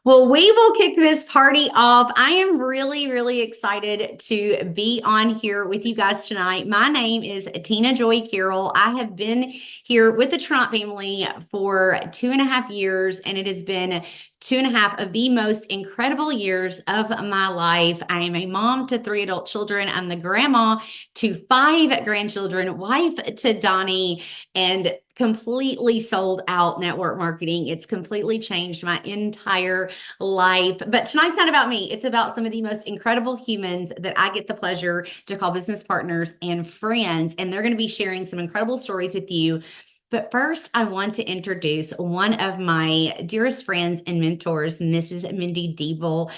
Well, we will kick this party off. I am really, really excited to be on here with you guys tonight. My name is Tina Joy Carroll. I have been here with the Tranont family for 2.5 years, and it has been 2.5 of the most incredible years of my life. I am a mom to 3 adult children. I'm the grandma to 5 grandchildren, wife to Donnie, and completely sold out network marketing. It's completely changed my entire life. But tonight's not about me. It's about some of the most incredible humans that I get the pleasure to call business partners and friends. And they're going to be sharing some incredible stories with you. But first, I want to introduce one of my dearest friends and mentors, Mrs. Mindy Deeble.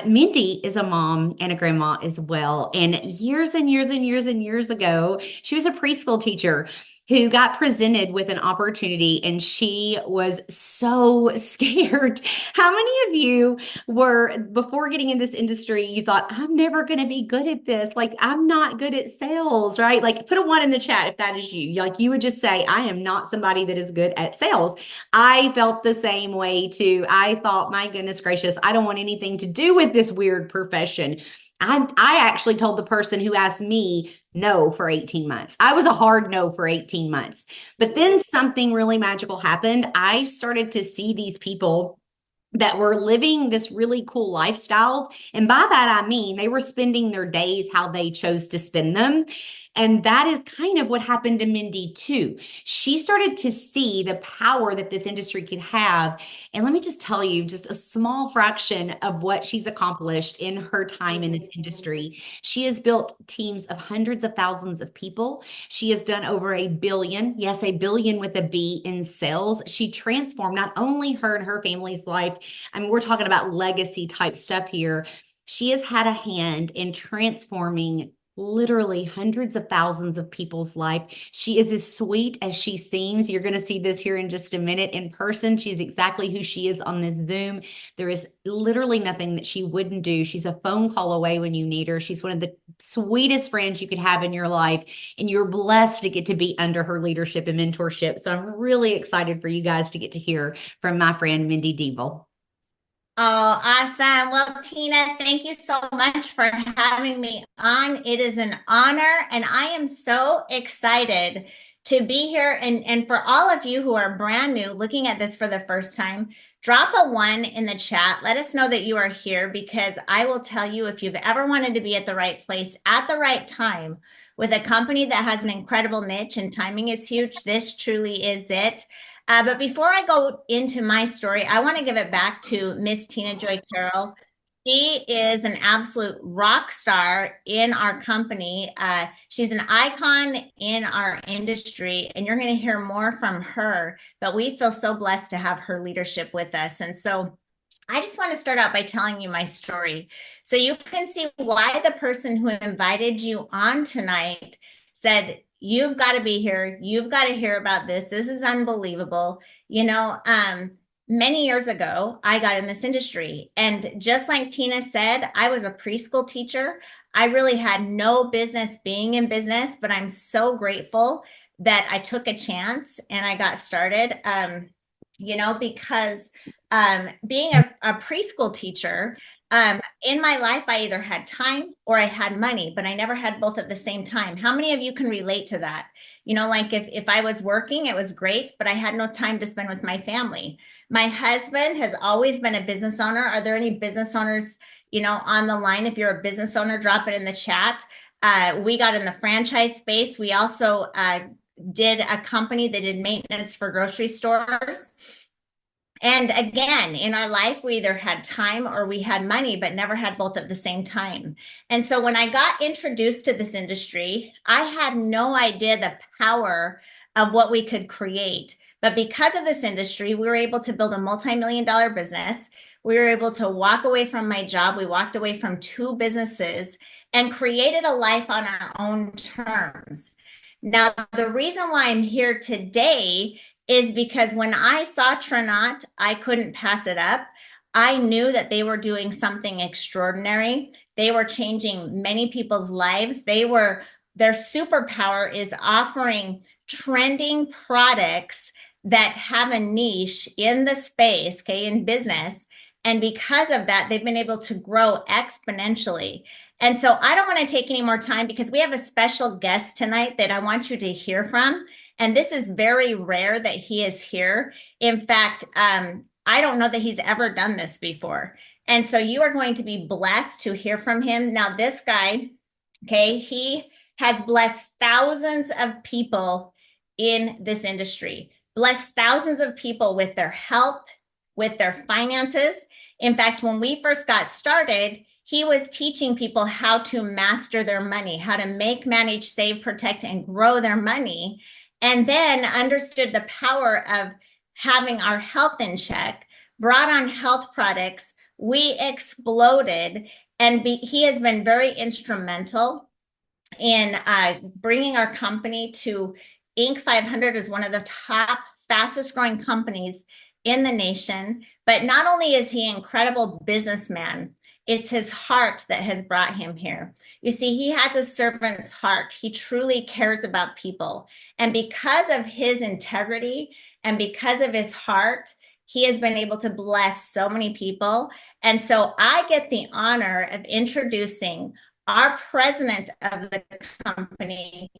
Mindy is a mom and a grandma as well. And years and years and years and years ago, she was a preschool teacher who got presented with an opportunity and she was so scared. How many of you were, before getting in this industry, you thought, I'm never going to be good at this? Like, I'm not good at sales, right? Like, put a one in the chat if that is you. Like, you would just say, I am not somebody that is good at sales. I felt the same way too. I thought, my goodness gracious, I don't want anything to do with this weird profession. I actually told the person who asked me no for 18 months. I was a hard no for 18 months. But then something really magical happened. I started to see these people that were living this really cool lifestyle. And by that, I mean they were spending their days how they chose to spend them. And that is kind of what happened to Mindy too. She started to see the power that this industry could have. And let me just tell you, just a small fraction of what she's accomplished in her time in this industry. She has built teams of hundreds of thousands of people. She has done over 1 billion, yes, 1 billion with a B in sales. She transformed not only her and her family's life. I mean, we're talking about legacy type stuff here. She has had a hand in transforming literally hundreds of thousands of people's life. She is as sweet as she seems. You're going to see this here in just a minute in person. She's exactly who she is on this Zoom. There is literally nothing that she wouldn't do. She's a phone call away when you need her. She's one of the sweetest friends you could have in your life, and you're blessed to get to be under her leadership and mentorship. So I'm really excited for you guys to get to hear from my friend Mindy Deeble. Oh, awesome. Well, Tina, thank you so much for having me on. It is an honor, and I am so excited to be here. And for all of you who are brand new looking at this for the first time, drop a one in the chat. Let us know that you are here because I will tell you if you've ever wanted to be at the right place at the right time with a company that has an incredible niche and timing is huge, this truly is it. But before I go into my story, I want to give it back to Miss Tina Joy Carroll. She is an absolute rock star in our company. She's an icon in our industry, and you're going to hear more from her. But we feel so blessed to have her leadership with us. And so I just want to start out by telling you my story so you can see why the person who invited you on tonight said, you've got to be here. You've got to hear about this. This is unbelievable. Many years ago, I got in this industry. And just like Tina said, I was a preschool teacher. I really had no business being in business, but I'm so grateful that I took a chance and I got started. Because being a preschool teacher, in my life, I either had time or I had money, but I never had both at the same time. How many of you can relate to that? Like if I was working, it was great, but I had no time to spend with my family. My husband has always been a business owner. Are there any business owners, on the line? If you're a business owner, drop it in the chat. We got in the franchise space. We also did a company that did maintenance for grocery stores. And again, in our life, we either had time or we had money, but never had both at the same time. And so when I got introduced to this industry, I had no idea the power of what we could create. But because of this industry, we were able to build a multi-million-dollar business. We were able to walk away from my job. We walked away from 2 businesses and created a life on our own terms. Now, the reason why I'm here today is because when I saw Tranont, I couldn't pass it up. I knew that they were doing something extraordinary. They were changing many people's lives. Their superpower is offering trending products that have a niche in the space, okay, in business. And because of that, they've been able to grow exponentially. And so I don't want to take any more time because we have a special guest tonight that I want you to hear from. And this is very rare that he is here. In fact, I don't know that he's ever done this before. And so you are going to be blessed to hear from him. Now, this guy, okay, he has blessed thousands of people in this industry, blessed thousands of people with their health, with their finances. In fact, when we first got started, he was teaching people how to master their money, how to make, manage, save, protect, and grow their money, and then understood the power of having our health in check, brought on health products. We exploded, and he has been very instrumental in bringing our company to Inc. 500 as one of the top fastest growing companies in the nation. But not only is he an incredible businessman, it's his heart that has brought him here. You see, he has a servant's heart. He truly cares about people. And because of his integrity and because of his heart, he has been able to bless so many people. And so I get the honor of introducing our president of the company,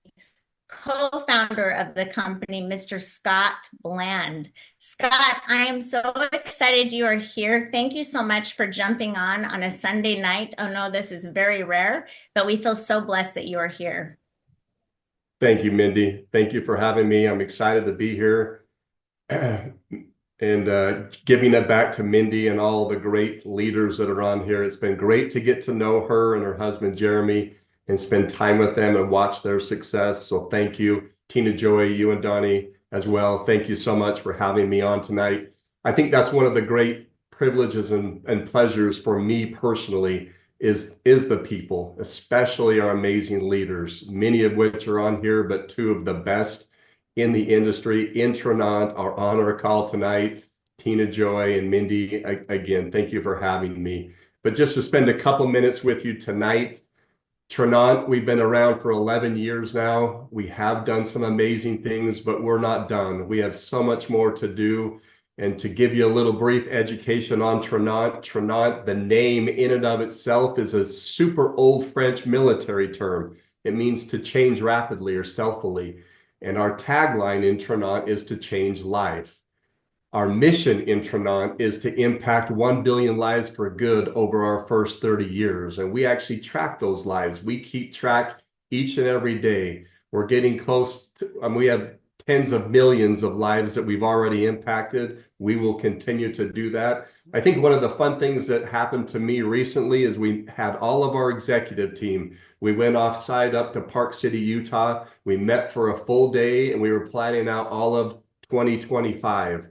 co-founder of the company, Mr. Scott Bland. Scott, I am so excited you are here. Thank you so much for jumping on a Sunday night. Oh no, this is very rare, but we feel so blessed that you are here. Thank you, Mindy. Thank you for having me. I'm excited to be here and giving it back to Mindy and all the great leaders that are on here. It's been great to get to know her and her husband, Jeremy, and spend time with them and watch their success. So thank you, Tina Joy, you and Donnie as well. Thank you so much for having me on tonight. I think that's one of the great privileges and pleasures for me personally is the people, especially our amazing leaders, many of which are on here, but two of the best in the industry. In Tranont are on our call tonight. Tina Joy and Mindy, again, thank you for having me. But just to spend a couple minutes with you tonight, Tranont, we've been around for 11 years now. We have done some amazing things, but we're not done. We have so much more to do. And to give you a little brief education on Tranont, Tranont, the name in and of itself is a super old French military term. It means to change rapidly or stealthily. And our tagline in Tranont is to change life. Our mission in Tranont is to impact 1 billion lives for good over our first 30 years. And we actually track those lives. We keep track each and every day. We're getting close to, we have tens of millions of lives that we've already impacted. We will continue to do that. I think one of the fun things that happened to me recently is we had all of our executive team. We went offsite up to Park City, Utah. We met for a full day and we were planning out all of 2025.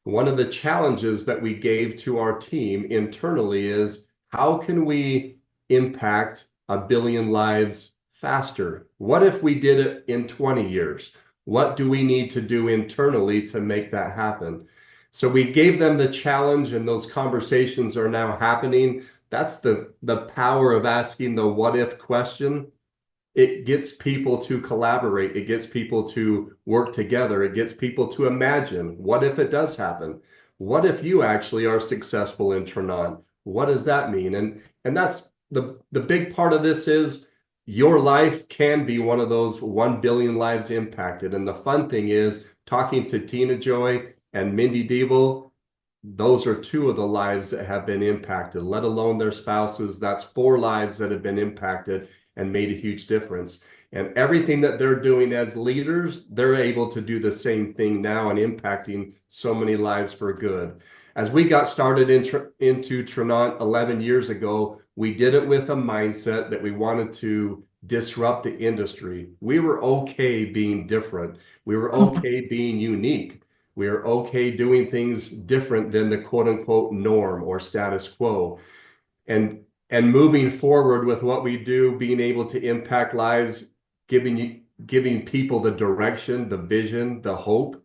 One of the challenges that we gave to our team internally is how can we impact 1 billion lives faster? What if we did it in 20 years? What do we need to do internally to make that happen? So we gave them the challenge, and those conversations are now happening. That's the power of asking the what if question. It gets people to collaborate. It gets people to work together. It gets people to imagine, what if it does happen? What if you actually are successful in Tranont? What does that mean? And that's the big part of this is your life can be one of those 1 billion lives impacted. And the fun thing is talking to Tina Joy and Mindy Diebel, those are two of the lives that have been impacted, let alone their spouses. That's 4 lives that have been impacted and made a huge difference. And everything that they're doing as leaders, they're able to do the same thing now and impacting so many lives for good. As we got started into Tranont 11 years ago, we did it with a mindset that we wanted to disrupt the industry. We were okay being different. We were okay being unique. We were okay doing things different than the quote unquote norm or status quo. And moving forward with what we do, being able to impact lives, giving people the direction, the vision, the hope,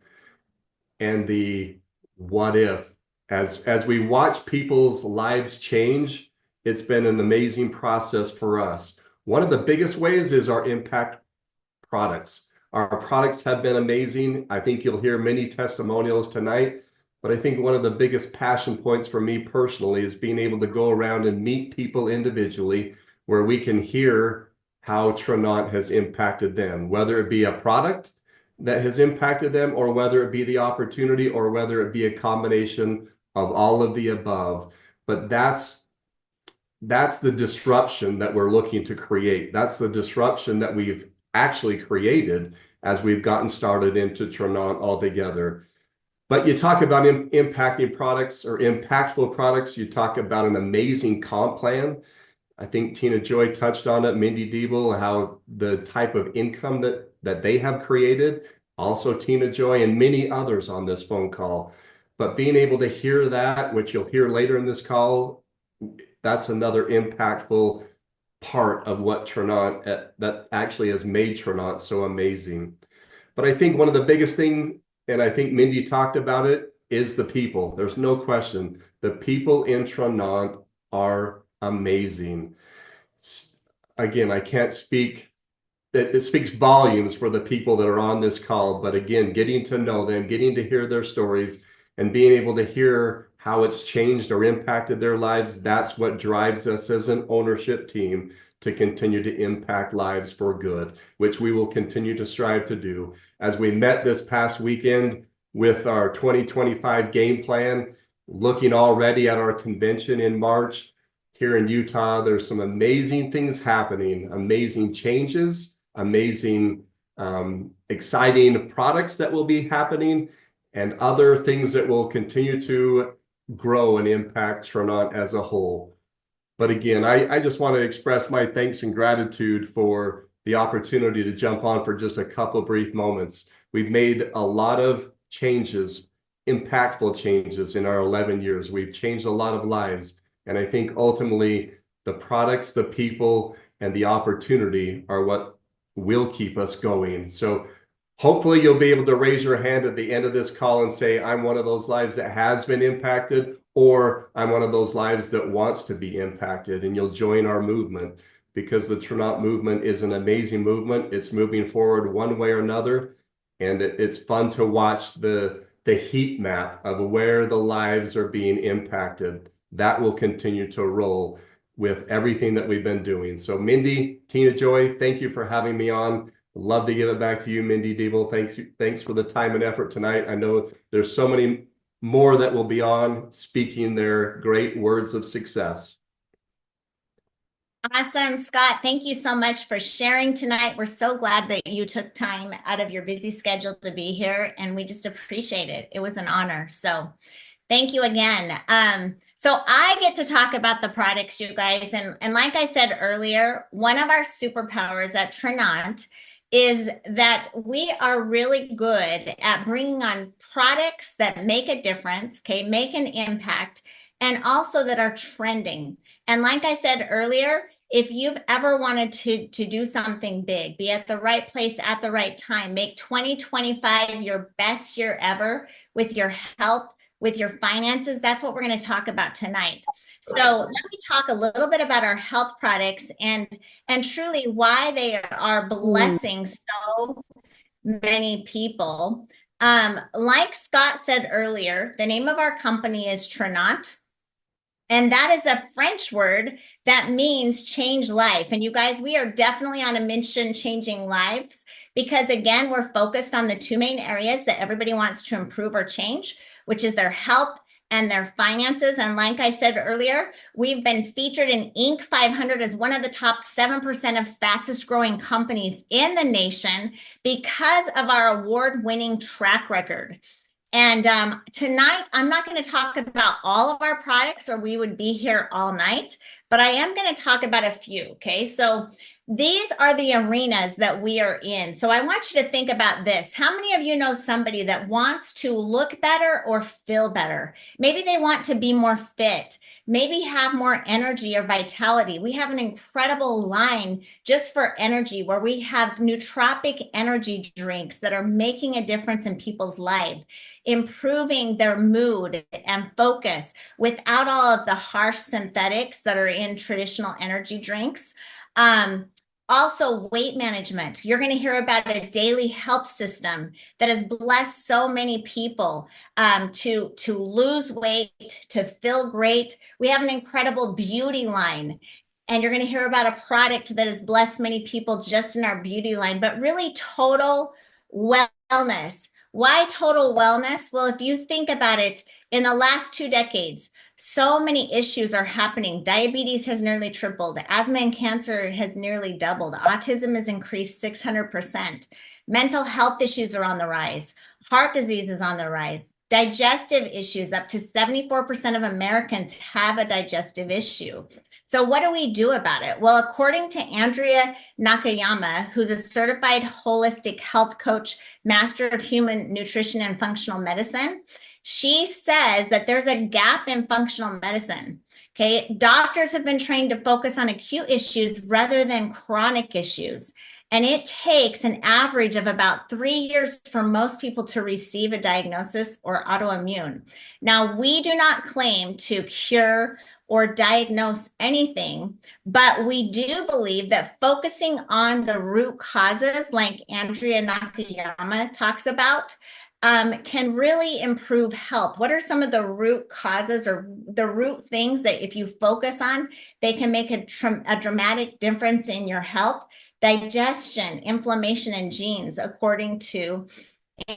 and the what if. As we watch people's lives change, it's been an amazing process for us. One of the biggest ways is our impact products. Our products have been amazing. I think you'll hear many testimonials tonight. But I think one of the biggest passion points for me personally is being able to go around and meet people individually where we can hear how Tranont has impacted them, whether it be a product that has impacted them, or whether it be the opportunity, or whether it be a combination of all of the above. But that's the disruption that we're looking to create. That's the disruption that we've actually created as we've gotten started into Tranont altogether. But you talk about impacting products or impactful products. You talk about an amazing comp plan. I think Tina Joy touched on it, Mindy Diebel, how the type of income that they have created. Also Tina Joy and many others on this phone call. But being able to hear that, which you'll hear later in this call, that's another impactful part of what Tranont that actually has made Tranont so amazing. But I think one of the biggest thing, and I think Mindy talked about it, is the people. There's no question. The people in Tranont are amazing. Again, I can't speak, it speaks volumes for the people that are on this call, but again, getting to know them, getting to hear their stories, and being able to hear how it's changed or impacted their lives, that's what drives us as an ownership team to continue to impact lives for good, which we will continue to strive to do. As we met this past weekend with our 2025 game plan, looking already at our convention in March here in Utah, there's some amazing things happening, amazing changes, amazing, exciting products that will be happening, and other things that will continue to grow and impact Tranont as a whole. But again, I just want to express my thanks and gratitude for the opportunity to jump on for just a couple brief moments. We've made a lot of changes, impactful changes in our 11 years. We've changed a lot of lives. And I think ultimately the products, the people, and the opportunity are what will keep us going. So hopefully you'll be able to raise your hand at the end of this call and say, I'm one of those lives that has been impacted, or I'm one of those lives that wants to be impacted, and you'll join our movement, because the Tranont movement is an amazing movement. It's moving forward one way or another, and it's fun to watch the heat map of where the lives are being impacted. That will continue to roll with everything that we've been doing. So Mindy, Tina Joy, thank you for having me on. Love to give it back to you, Mindy Diebel. Thanks for the time and effort tonight. I know there's so many more that will be on speaking their great words of success. Awesome, Scott. Thank you so much for sharing tonight. We're so glad that you took time out of your busy schedule to be here, and we just appreciate it. It was an honor. So thank you again. So I get to talk about the products, you guys. And like I said earlier, one of our superpowers at Tranont is that we are really good at bringing on products that make a difference, okay, make an impact, and also that are trending. And like I said earlier, if you've ever wanted to do something big, be at the right place at the right time, make 2025 your best year ever with your health, with your finances, that's what we're going to talk about tonight. So let me talk a little bit about our health products and truly why they are blessing so many people. Like Scott said earlier, the name of our company is Tranont. And that is a French word that means change life. And you guys, we are definitely on a mission changing lives, because again, we're focused on the two main areas that everybody wants to improve or change, which is their health and their finances. And like I said earlier, we've been featured in Inc. 500 as one of the top 7% of fastest growing companies in the nation because of our award-winning track record. And tonight, I'm not going to talk about all of our products, or we would be here all night, but I am going to talk about a few, okay? So these are the arenas that we are in. So I want you to think about this. How many of you know somebody that wants to look better or feel better? Maybe they want to be more fit, maybe have more energy or vitality. We have an incredible line just for energy where we have nootropic energy drinks that are making a difference in people's lives, improving their mood and focus without all of the harsh synthetics that are in traditional energy drinks. Also, weight management. You're going to hear about a daily health system that has blessed so many people to lose weight, to feel great. We have an incredible beauty line. And you're going to hear about a product that has blessed many people just in our beauty line, but really total wellness. Why total wellness? Well, if you think about it, in the last 2 decades, so many issues are happening. Diabetes has nearly tripled. Asthma and cancer has nearly doubled. Autism has increased 600%. Mental health issues are on the rise. Heart disease is on the rise. Digestive issues, up to 74% of Americans have a digestive issue. So what do we do about it? Well, according to Andrea Nakayama, who's a certified holistic health coach, master of human nutrition and functional medicine, she says that there's a gap in functional medicine. Okay, doctors have been trained to focus on acute issues rather than chronic issues. And it takes an average of about 3 years for most people to receive a diagnosis or autoimmune. Now, we do not claim to cure or diagnose anything, but we do believe that focusing on the root causes, like Andrea Nakayama talks about, can really improve health. What are some of the root causes or the root things that if you focus on, they can make a dramatic difference in your health? Digestion, inflammation, and genes, according to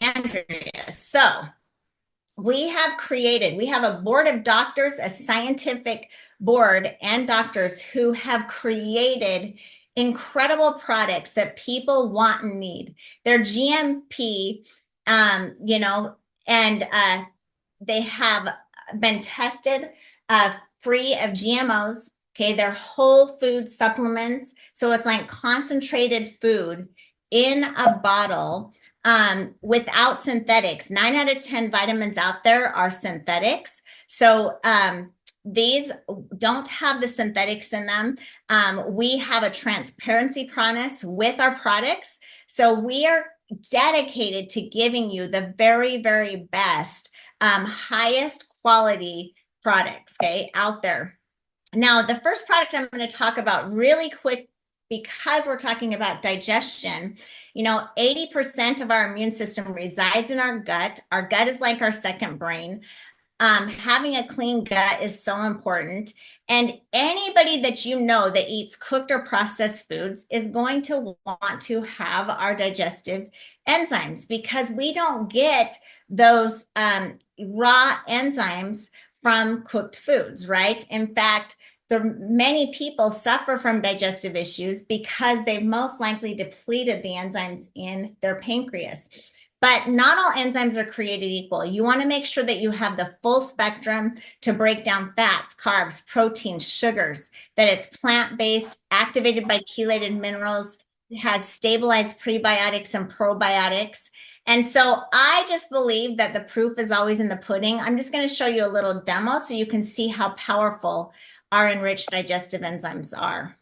Andrea. So we have a board of doctors, a scientific board and doctors who have created incredible products that people want and need. They're GMP, and they have been tested free of GMOs. Okay, they're whole food supplements. So it's like concentrated food in a bottle without synthetics. 9 out of 10 vitamins out there are synthetics. So these don't have the synthetics in them. We have a transparency promise with our products. So we are dedicated to giving you the very, very best, highest quality products, okay, out there. Now, the first product I'm going to talk about really quick, because we're talking about digestion, 80% of our immune system resides in our gut. Our gut is like our second brain. Having a clean gut is so important. And anybody that you know that eats cooked or processed foods is going to want to have our digestive enzymes, because we don't get those raw enzymes from cooked foods, right? In fact, many people suffer from digestive issues because they've most likely depleted the enzymes in their pancreas. But not all enzymes are created equal. You want to make sure that you have the full spectrum to break down fats, carbs, proteins, sugars, that it's plant-based, activated by chelated minerals, has stabilized prebiotics and probiotics. And so I just believe that the proof is always in the pudding. I'm just going to show you a little demo so you can see how powerful our enriched digestive enzymes are.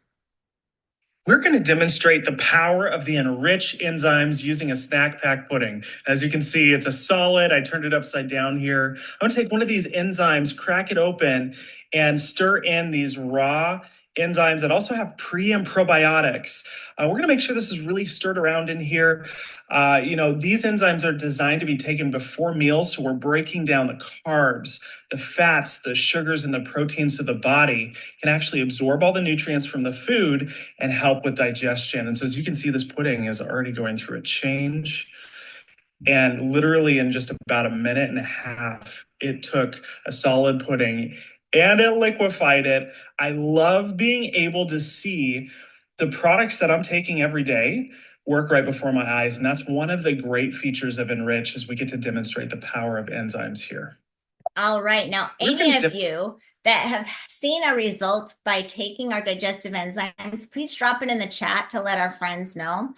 We're going to demonstrate the power of the enriched enzymes using a snack pack pudding. As you can see, it's a solid. I turned it upside down here. I'm going to take one of these enzymes, crack it open, and stir in these raw enzymes that also have pre and probiotics. We're going to make sure this is really stirred around in here. These enzymes are designed to be taken before meals, so we're breaking down the carbs, the fats, the sugars, and the proteins so the body can actually absorb all the nutrients from the food and help with digestion. And so as you can see, this pudding is already going through a change. And literally in just about a minute and a half, it took a solid pudding and it liquefied it. I love being able to see the products that I'm taking every day work right before my eyes. And that's one of the great features of Enrich, is we get to demonstrate the power of enzymes here. All right. Now, any of you that have seen a result by taking our digestive enzymes, please drop it in the chat to let our friends know.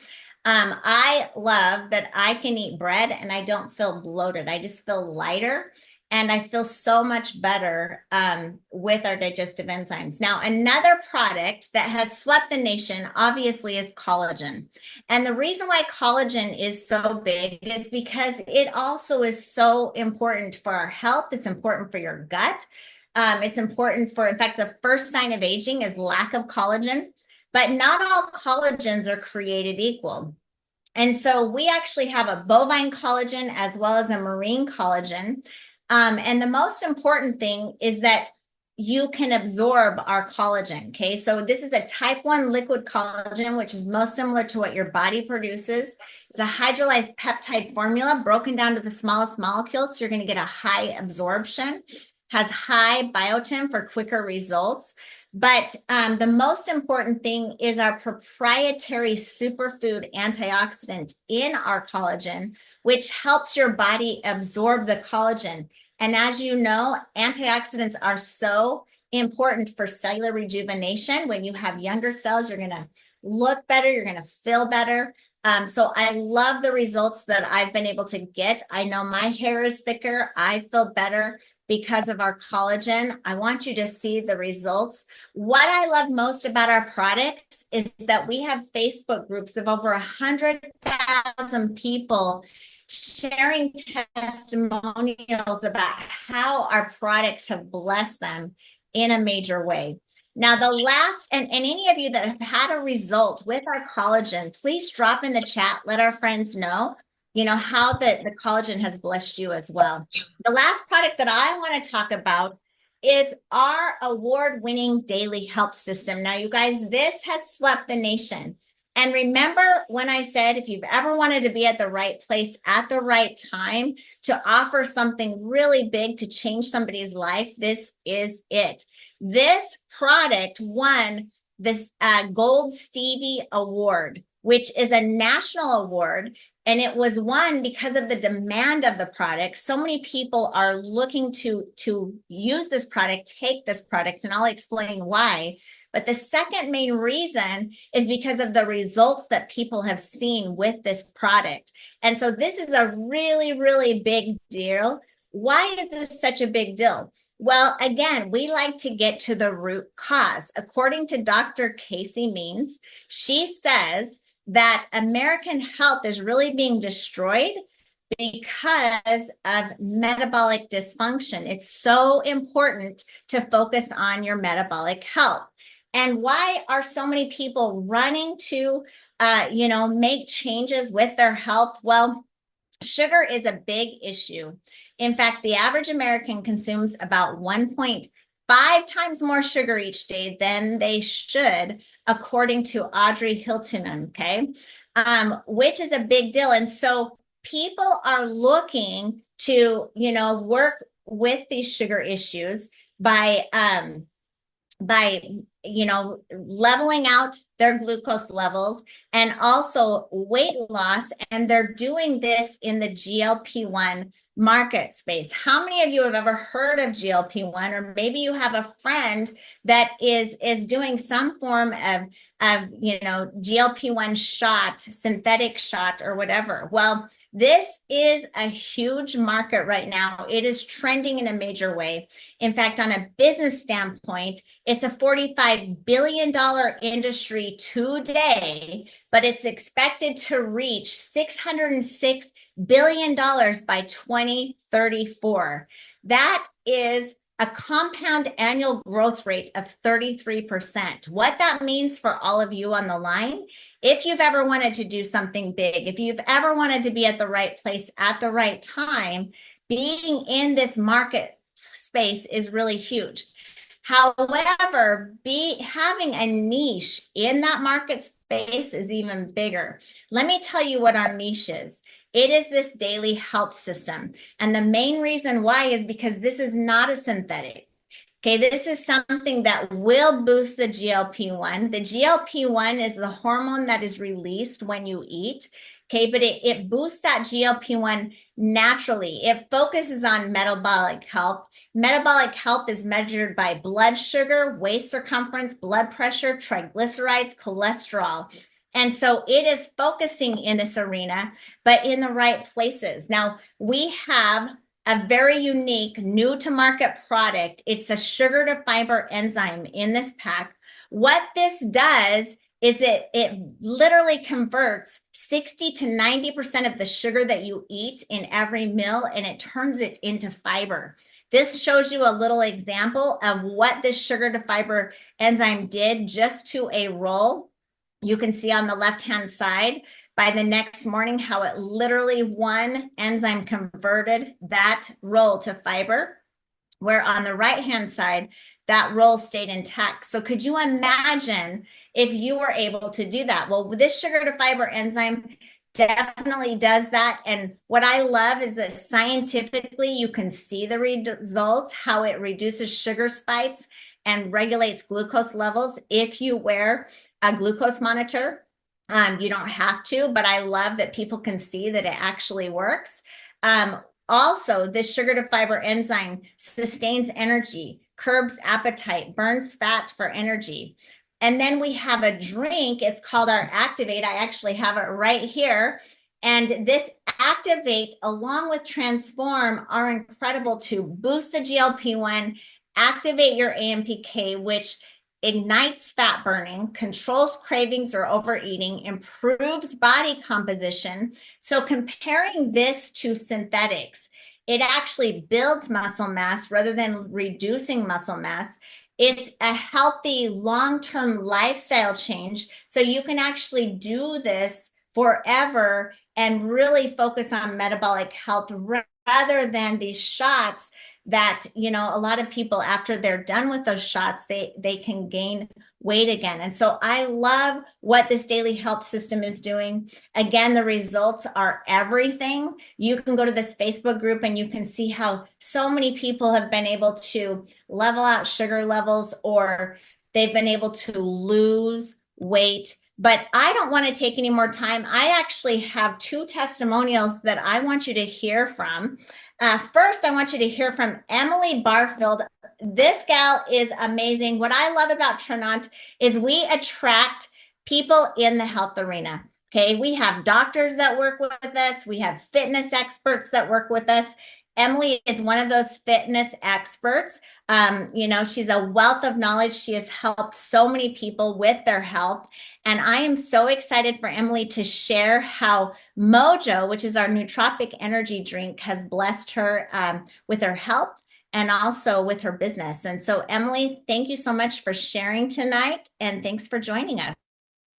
I love that I can eat bread and I don't feel bloated. I just feel lighter. And I feel so much better with our digestive enzymes. Now, another product that has swept the nation, obviously, is collagen. And the reason why collagen is so big is because it also is so important for our health. It's important for your gut. It's important for, in fact, the first sign of aging is lack of collagen. but not all collagens are created equal. And so we actually have a bovine collagen as well as a marine collagen. And the most important thing is that you can absorb our collagen. Okay, so this is a type 1 liquid collagen, which is most similar to what your body produces. It's a hydrolyzed peptide formula broken down to the smallest molecules. So you're going to get a high absorption, has high biotin for quicker results. But the most important thing is our proprietary superfood antioxidant in our collagen, which helps your body absorb the collagen. And as you know, antioxidants are so important for cellular rejuvenation. When you have younger cells, you're going to look better, you're going to feel better. So I love the results that I've been able to get. I know my hair is thicker, I feel better because of our collagen. I want you to see the results. What I love most about our products is that we have Facebook groups of over 100,000 people sharing testimonials about how our products have blessed them in a major way. Now, the last, and any of you that have had a result with our collagen, please drop in the chat, let our friends know, how the collagen has blessed you as well. The last product that I want to talk about is our award-winning daily health system. Now, you guys, this has swept the nation. And remember when I said, if you've ever wanted to be at the right place at the right time to offer something really big to change somebody's life, this is it. This product won this Gold Stevie Award, which is a national award. And it was won because of the demand of the product. So many people are looking to use this product, take this product, and I'll explain why. But the second main reason is because of the results that people have seen with this product. And so this is a really, really big deal. Why is this such a big deal? Well, again, we like to get to the root cause. According to Dr. Casey Means, she says that American health is really being destroyed because of metabolic dysfunction. It's so important to focus on your metabolic health. And why are so many people running to, make changes with their health? Well, sugar is a big issue. In fact, the average American consumes about 1.5 times more sugar each day than they should, according to Audrey Hilton, okay, which is a big deal. And so people are looking to, work with these sugar issues by leveling out their glucose levels and also weight loss. And they're doing this in the GLP-1 market space. How many of you have ever heard of GLP-1, or maybe you have a friend that is doing some form of GLP-1 shot, synthetic shot, or whatever? Well, this is a huge market right now. It is trending in a major way. In fact, on a business standpoint, it's a $45 billion industry today, but it's expected to reach $606 billion by 2034. That is a compound annual growth rate of 33%. What that means for all of you on the line, if you've ever wanted to do something big, if you've ever wanted to be at the right place at the right time, being in this market space is really huge. However, having a niche in that market space is even bigger. Let me tell you what our niche is. It is this daily health system. And the main reason why is because this is not a synthetic. Okay, this is something that will boost the GLP-1. The GLP-1 is the hormone that is released when you eat. Okay, but it boosts that GLP-1 naturally. It focuses on metabolic health. Metabolic health is measured by blood sugar, waist circumference, blood pressure, triglycerides, cholesterol. And so it is focusing in this arena, but in the right places. Now, we have a very unique new to market product. It's a sugar to fiber enzyme in this pack. What this does is it literally converts 60 to 90% of the sugar that you eat in every meal, and it turns it into fiber. This shows you a little example of what this sugar to fiber enzyme did just to a roll. You can see on the left-hand side by the next morning how it literally one enzyme converted that roll to fiber, where on the right-hand side, that roll stayed intact. So could you imagine if you were able to do that? Well, this sugar to fiber enzyme definitely does that. And what I love is that scientifically you can see the results, how it reduces sugar spikes and regulates glucose levels if you wear a glucose monitor. You don't have to, but I love that people can see that it actually works. Also, this sugar to fiber enzyme sustains energy, curbs appetite, burns fat for energy. And then we have a drink. It's called our Activate. I actually have it right here. And this Activate, along with Transform, are incredible to boost the GLP-1, activate your AMPK, which ignites fat burning, controls cravings or overeating, improves body composition. So comparing this to synthetics, it actually builds muscle mass rather than reducing muscle mass. It's a healthy long-term lifestyle change. So you can actually do this forever and really focus on metabolic health rather than these shots that, you know, a lot of people after they're done with those shots, they can gain weight again. And so I love what this daily health system is doing. Again, the results are everything. You can go to this Facebook group and you can see how so many people have been able to level out sugar levels, or they've been able to lose weight. But I don't want to take any more time. I actually have 2 testimonials that I want you to hear from. First, I want you to hear from Emily Barfield. This gal is amazing. What I love about Tranont is we attract people in the health arena. Okay, we have doctors that work with us. We have fitness experts that work with us. Emily is one of those fitness experts. You know, she's a wealth of knowledge. She has helped so many people with their health. And I am so excited for Emily to share how Mojo, which is our nootropic energy drink, has blessed her with her health and also with her business. And so, Emily, thank you so much for sharing tonight. And thanks for joining us.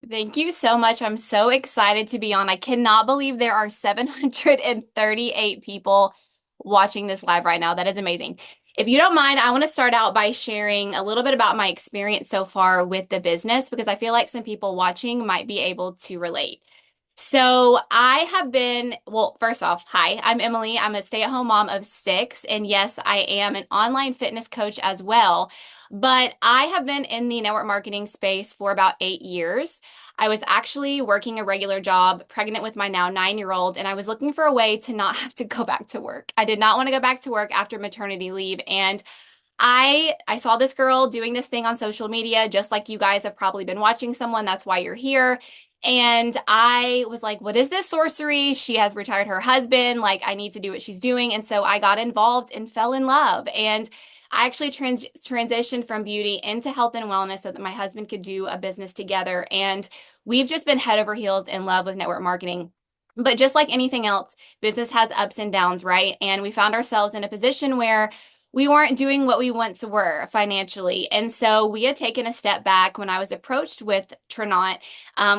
Thank you so much. I'm so excited to be on. I cannot believe there are 738 people watching this live right now. That is amazing. If you don't mind, I want to start out by sharing a little bit about my experience so far with the business, because I feel like some people watching might be able to relate. So I have been, well, first off, hi, I'm Emily. I'm a stay-at-home mom of 6. And yes, I am an online fitness coach as well. But I have been in the network marketing space for about 8 years. I was actually working a regular job, pregnant with my now 9-year-old, and I was looking for a way to not have to go back to work. I did not want to go back to work after maternity leave. And I saw this girl doing this thing on social media, just like you guys have probably been watching someone. That's why you're here. And I was like, what is this sorcery? She has retired her husband. Like, I need to do what she's doing. And so I got involved and fell in love. And I actually transitioned from beauty into health and wellness so that my husband could do a business together. And we've just been head over heels in love with network marketing. But just like anything else, business has ups and downs, right? And we found ourselves in a position where we weren't doing what we once were financially. And so we had taken a step back when I was approached with Tranont,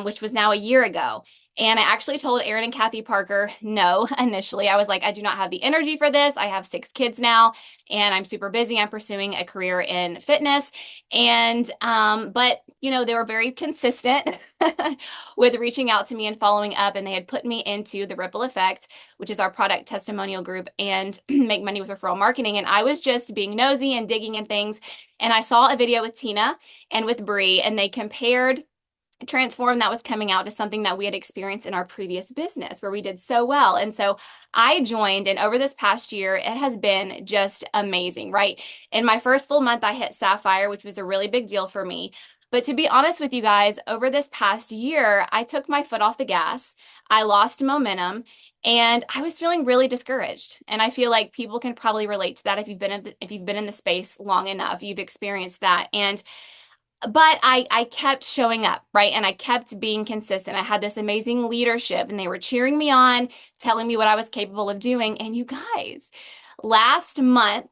which was now a year ago. And I actually told Aaron and Kathy Parker no initially. I was like, I do not have the energy for this. I have 6 kids now and I'm super busy. I'm pursuing a career in fitness. And, but, you know, they were very consistent with reaching out to me and following up. And they had put me into the Ripple Effect, which is our product testimonial group, and Make Money with Referral Marketing. And I was just being nosy and digging in things. And I saw a video with Tina and with Bree, and they compared Transform that was coming out to something that we had experienced in our previous business where we did so well. And so I joined, and over this past year, it has been just amazing, right? In my first full month, I hit Sapphire, which was a really big deal for me. But to be honest with you guys, over this past year, I took my foot off the gas. I lost momentum and I was feeling really discouraged. And I feel like people can probably relate to that if you've been in the space long enough, you've experienced that. But I kept showing up, right? And I kept being consistent. I had this amazing leadership and they were cheering me on, telling me what I was capable of doing. And you guys, last month,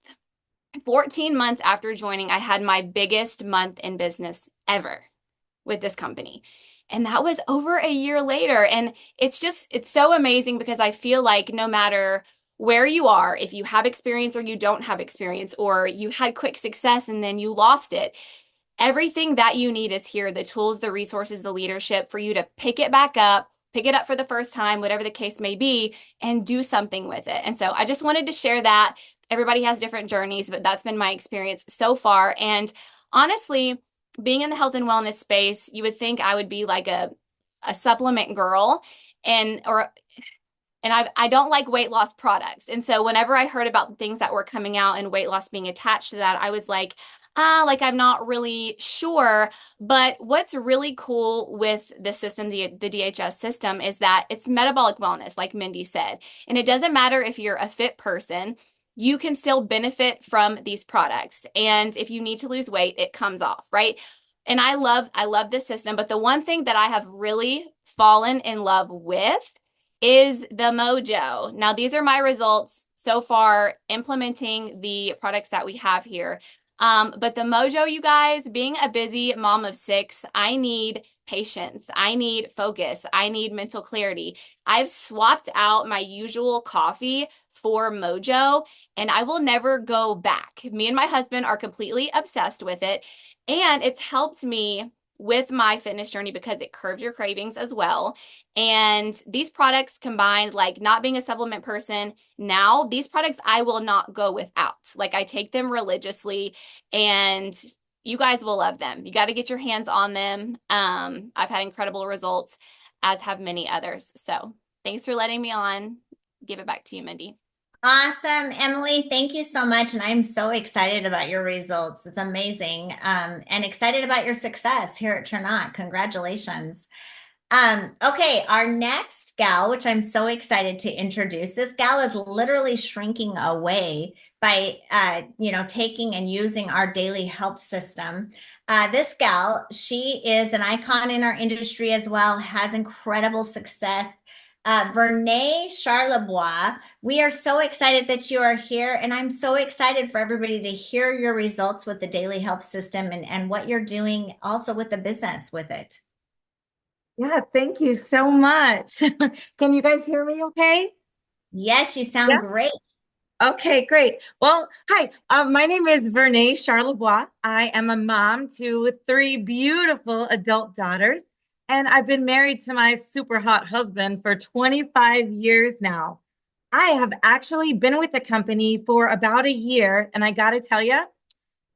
14 months after joining, I had my biggest month in business ever with this company. And that was over a year later. And it's so amazing because I feel like no matter where you are, if you have experience or you don't have experience, or you had quick success and then you lost it, everything that you need is here, the tools, the resources, the leadership for you to pick it back up, pick it up for the first time, whatever the case may be, and do something with it. And so I just wanted to share that. Everybody has different journeys, but that's been my experience so far. And honestly, being in the health and wellness space, you would think I would be like a supplement girl, and I don't like weight loss products. And so whenever I heard about things that were coming out and weight loss being attached to that, I was like I'm not really sure. But what's really cool with the system, the DHS system, is that it's metabolic wellness, like Mindy said. And it doesn't matter if you're a fit person, you can still benefit from these products. And if you need to lose weight, it comes off, right? And I love this system. But the one thing that I have really fallen in love with is the mojo. Now, these are my results so far implementing the products that we have here. But the mojo, you guys, being a busy mom of 6, I need patience. I need focus. I need mental clarity. I've swapped out my usual coffee for mojo, and I will never go back. Me and my husband are completely obsessed with it, and it's helped me with my fitness journey because it curbs your cravings as well. And these products combined, like not being a supplement person, now these products I will not go without. Like I take them religiously, and you guys will love them. You got to get your hands on them. I've had incredible results, as have many others. So thanks for letting me on. Give it back to you, Mindy. Awesome, Emily. Thank you so much. And I'm so excited about your results. It's amazing. And excited about your success here at Tranont. Congratulations. Okay, our next gal, which I'm so excited to introduce, this gal is literally shrinking away by, taking and using our daily health system. This gal, she is an icon in our industry as well, has incredible success. Vernee Charlebois, we are so excited that you are here, and I'm so excited for everybody to hear your results with the daily health system and what you're doing also with the business with it. Yeah, thank you so much. Can you guys hear me okay? Yes, you sound great. Okay, great. Well, hi, my name is Vernee Charlebois. I am a mom to 3 beautiful adult daughters, and I've been married to my super hot husband for 25 years now. I have actually been with the company for about a year, and I got to tell you,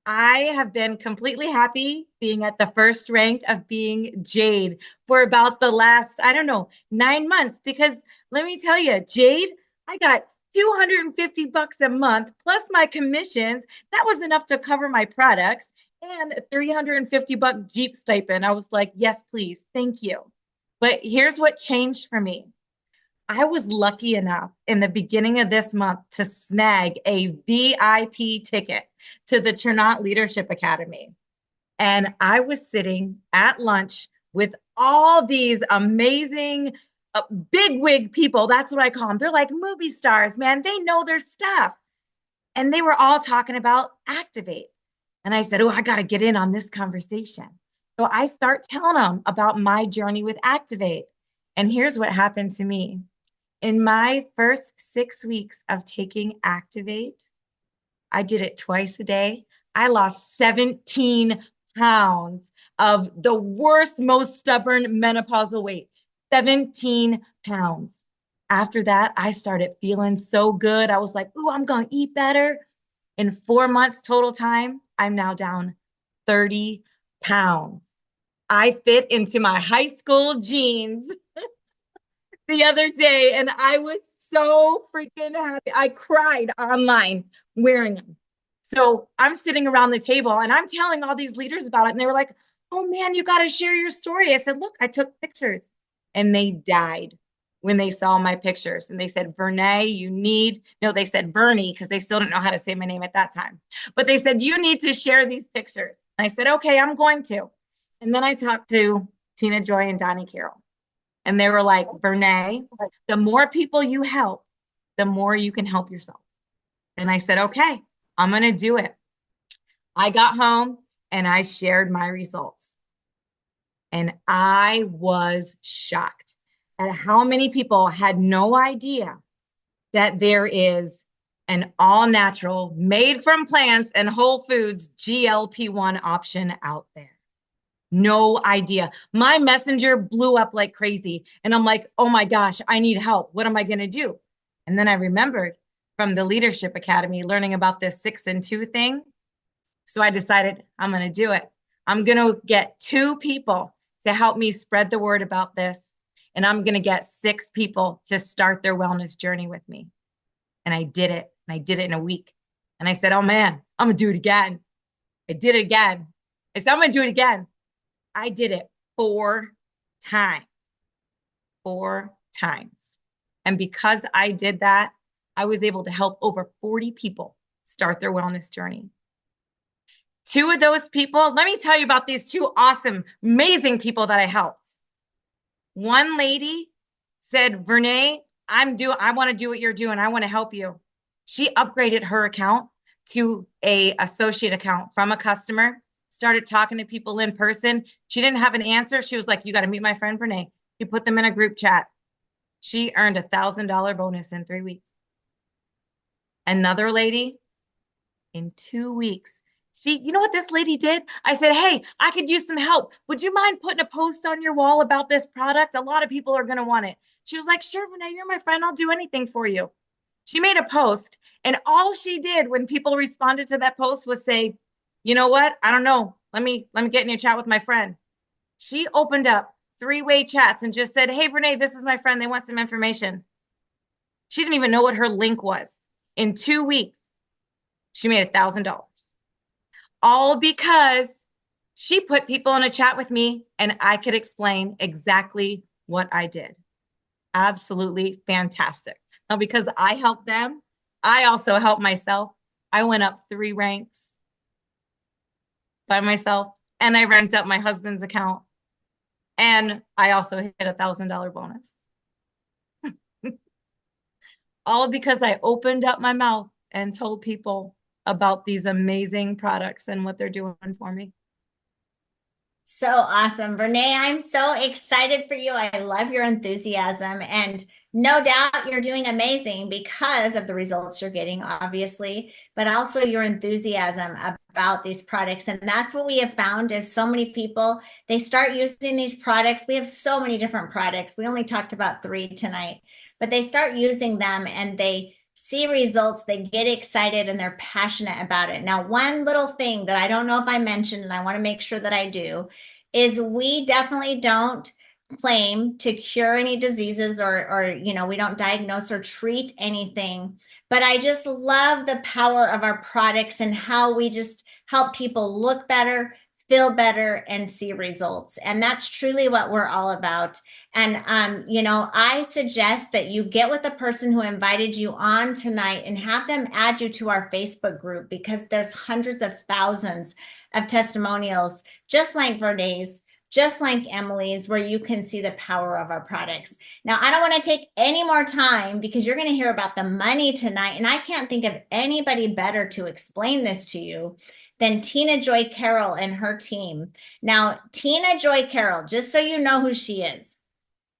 I have been completely happy being at the first rank of being Jade for about the last, I don't know, 9 months. Because let me tell you, Jade, I got $250 a month plus my commissions. That was enough to cover my products and $350 Jeep stipend. I was like, yes, please. Thank you. But here's what changed for me. I was lucky enough in the beginning of this month to snag a VIP ticket to the Tranont Leadership Academy. And I was sitting at lunch with all these amazing bigwig people. That's what I call them. They're like movie stars, man. They know their stuff. And they were all talking about Activate. And I said, oh, I got to get in on this conversation. So I start telling them about my journey with Activate. And here's what happened to me. In my first 6 weeks of taking Activate, I did it twice a day. I lost 17 pounds of the worst, most stubborn menopausal weight, 17 pounds. After that, I started feeling so good. I was like, ooh, I'm going to eat better. In 4 months total time, I'm now down 30 pounds. I fit into my high school jeans the other day, and I was so freaking happy. I cried online wearing them. So I'm sitting around the table and I'm telling all these leaders about it. And they were like, oh man, you got to share your story. I said, look, I took pictures. And they died when they saw my pictures. And they said, Vernee, they said Bernie, because they still didn't know how to say my name at that time. But they said, you need to share these pictures. And I said, okay, I'm going to. And then I talked to Tina Joy and Donnie Carroll. And they were like, Vernee, the more people you help, the more you can help yourself. And I said, okay. I'm going to do it. I got home and I shared my results. And I was shocked at how many people had no idea that there is an all natural, made from plants and whole foods GLP-1 option out there. No idea. My messenger blew up like crazy. And I'm like, oh my gosh, I need help. What am I going to do? And then I remembered from the Leadership Academy learning about this 6 and 2 thing. So I decided I'm going to do it. I'm going to get 2 people to help me spread the word about this. And I'm going to get 6 people to start their wellness journey with me. And I did it. And I did it in a week. And I said, oh man, I'm going to do it again. I did it again. I said, I'm going to do it again. I did it 4 times. 4 times. And because I did that, I was able to help over 40 people start their wellness journey. 2 of those people, let me tell you about these 2 awesome, amazing people that I helped. One lady said, Vernay, I want to do what you're doing. I want to help you. She upgraded her account to a associate account from a customer, started talking to people in person. She didn't have an answer. She was like, you got to meet my friend Vernay. She put them in a group chat. She earned a $1,000 bonus in 3 weeks. Another lady, in 2 weeks, you know what this lady did? I said, hey, I could use some help. Would you mind putting a post on your wall about this product? A lot of people are going to want it. She was like, sure, Renee, you're my friend. I'll do anything for you. She made a post, and all she did when people responded to that post was say, you know what? I don't know. Let me get in your chat with my friend. She opened up 3-way chats and just said, hey, Renee, this is my friend. They want some information. She didn't even know what her link was. In 2 weeks, she made $1,000. All because she put people in a chat with me and I could explain exactly what I did. Absolutely fantastic. Now, because I helped them, I also helped myself. I went up 3 ranks by myself, and I ranked up my husband's account. And I also hit a $1,000 bonus. All because I opened up my mouth and told people about these amazing products and what they're doing for me. So awesome. Renee, I'm so excited for you. I love your enthusiasm, and no doubt you're doing amazing because of the results you're getting, obviously, but also your enthusiasm about these products. And that's what we have found is so many people, they start using these products. We have so many different products. We only talked about 3 tonight, but they start using them and they see results, they get excited, and they're passionate about it. Now, one little thing that I don't know if I mentioned, and I want to make sure that I do, is we definitely don't claim to cure any diseases or we don't diagnose or treat anything. But I just love the power of our products and how we just help people look better, feel better, and see results. And that's truly what we're all about. And, I suggest that you get with the person who invited you on tonight and have them add you to our Facebook group, because there's hundreds of thousands of testimonials, just like Vernay's, just like Emily's, where you can see the power of our products. Now, I don't want to take any more time because you're going to hear about the money tonight. And I can't think of anybody better to explain this to you than Tina Joy Carroll and her team. Now, Tina Joy Carroll, just so you know who she is,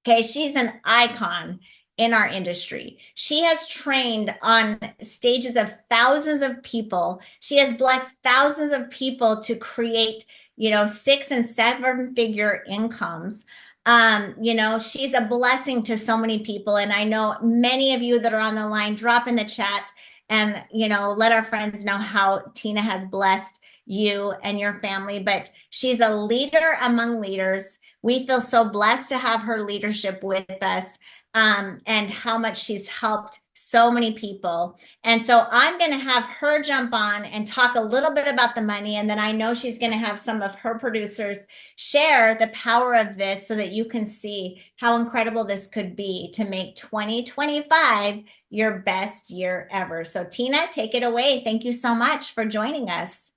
okay, she's an icon in our industry. She has trained on stages of thousands of people. She has blessed thousands of people to create, 6 and 7 figure incomes. She's a blessing to so many people. And I know many of you that are on the line, drop in the chat and, let our friends know how Tina has blessed you and your family. But she's a leader among leaders. We feel so blessed to have her leadership with us, and how much she's helped so many people. And so I'm going to have her jump on and talk a little bit about the money. And then I know she's going to have some of her producers share the power of this so that you can see how incredible this could be to make 2025 your best year ever. So Tina, take it away. Thank you so much for joining us.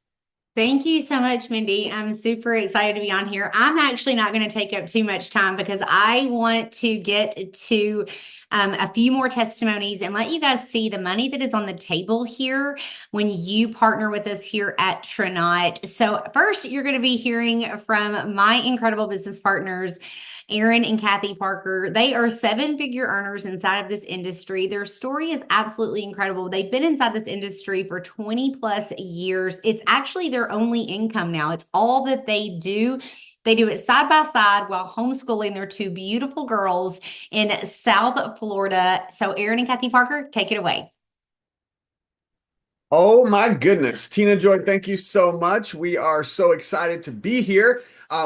Thank you so much, Mindy. I'm super excited to be on here. I'm actually not going to take up too much time because I want to get to a few more testimonies and let you guys see the money that is on the table here when you partner with us here at Tranont. So, first, you're going to be hearing from my incredible business partners. Aaron and Kathy Parker. They are seven-figure earners inside of this industry. Their story is absolutely incredible. They've been inside this industry for 20 plus years. It's actually their only income now. It's all that they do. They do it side by side while homeschooling their two beautiful girls in South Florida. So, Aaron and Kathy Parker, take it away. Oh my goodness. Tina Joy, thank you so much. We are so excited to be here.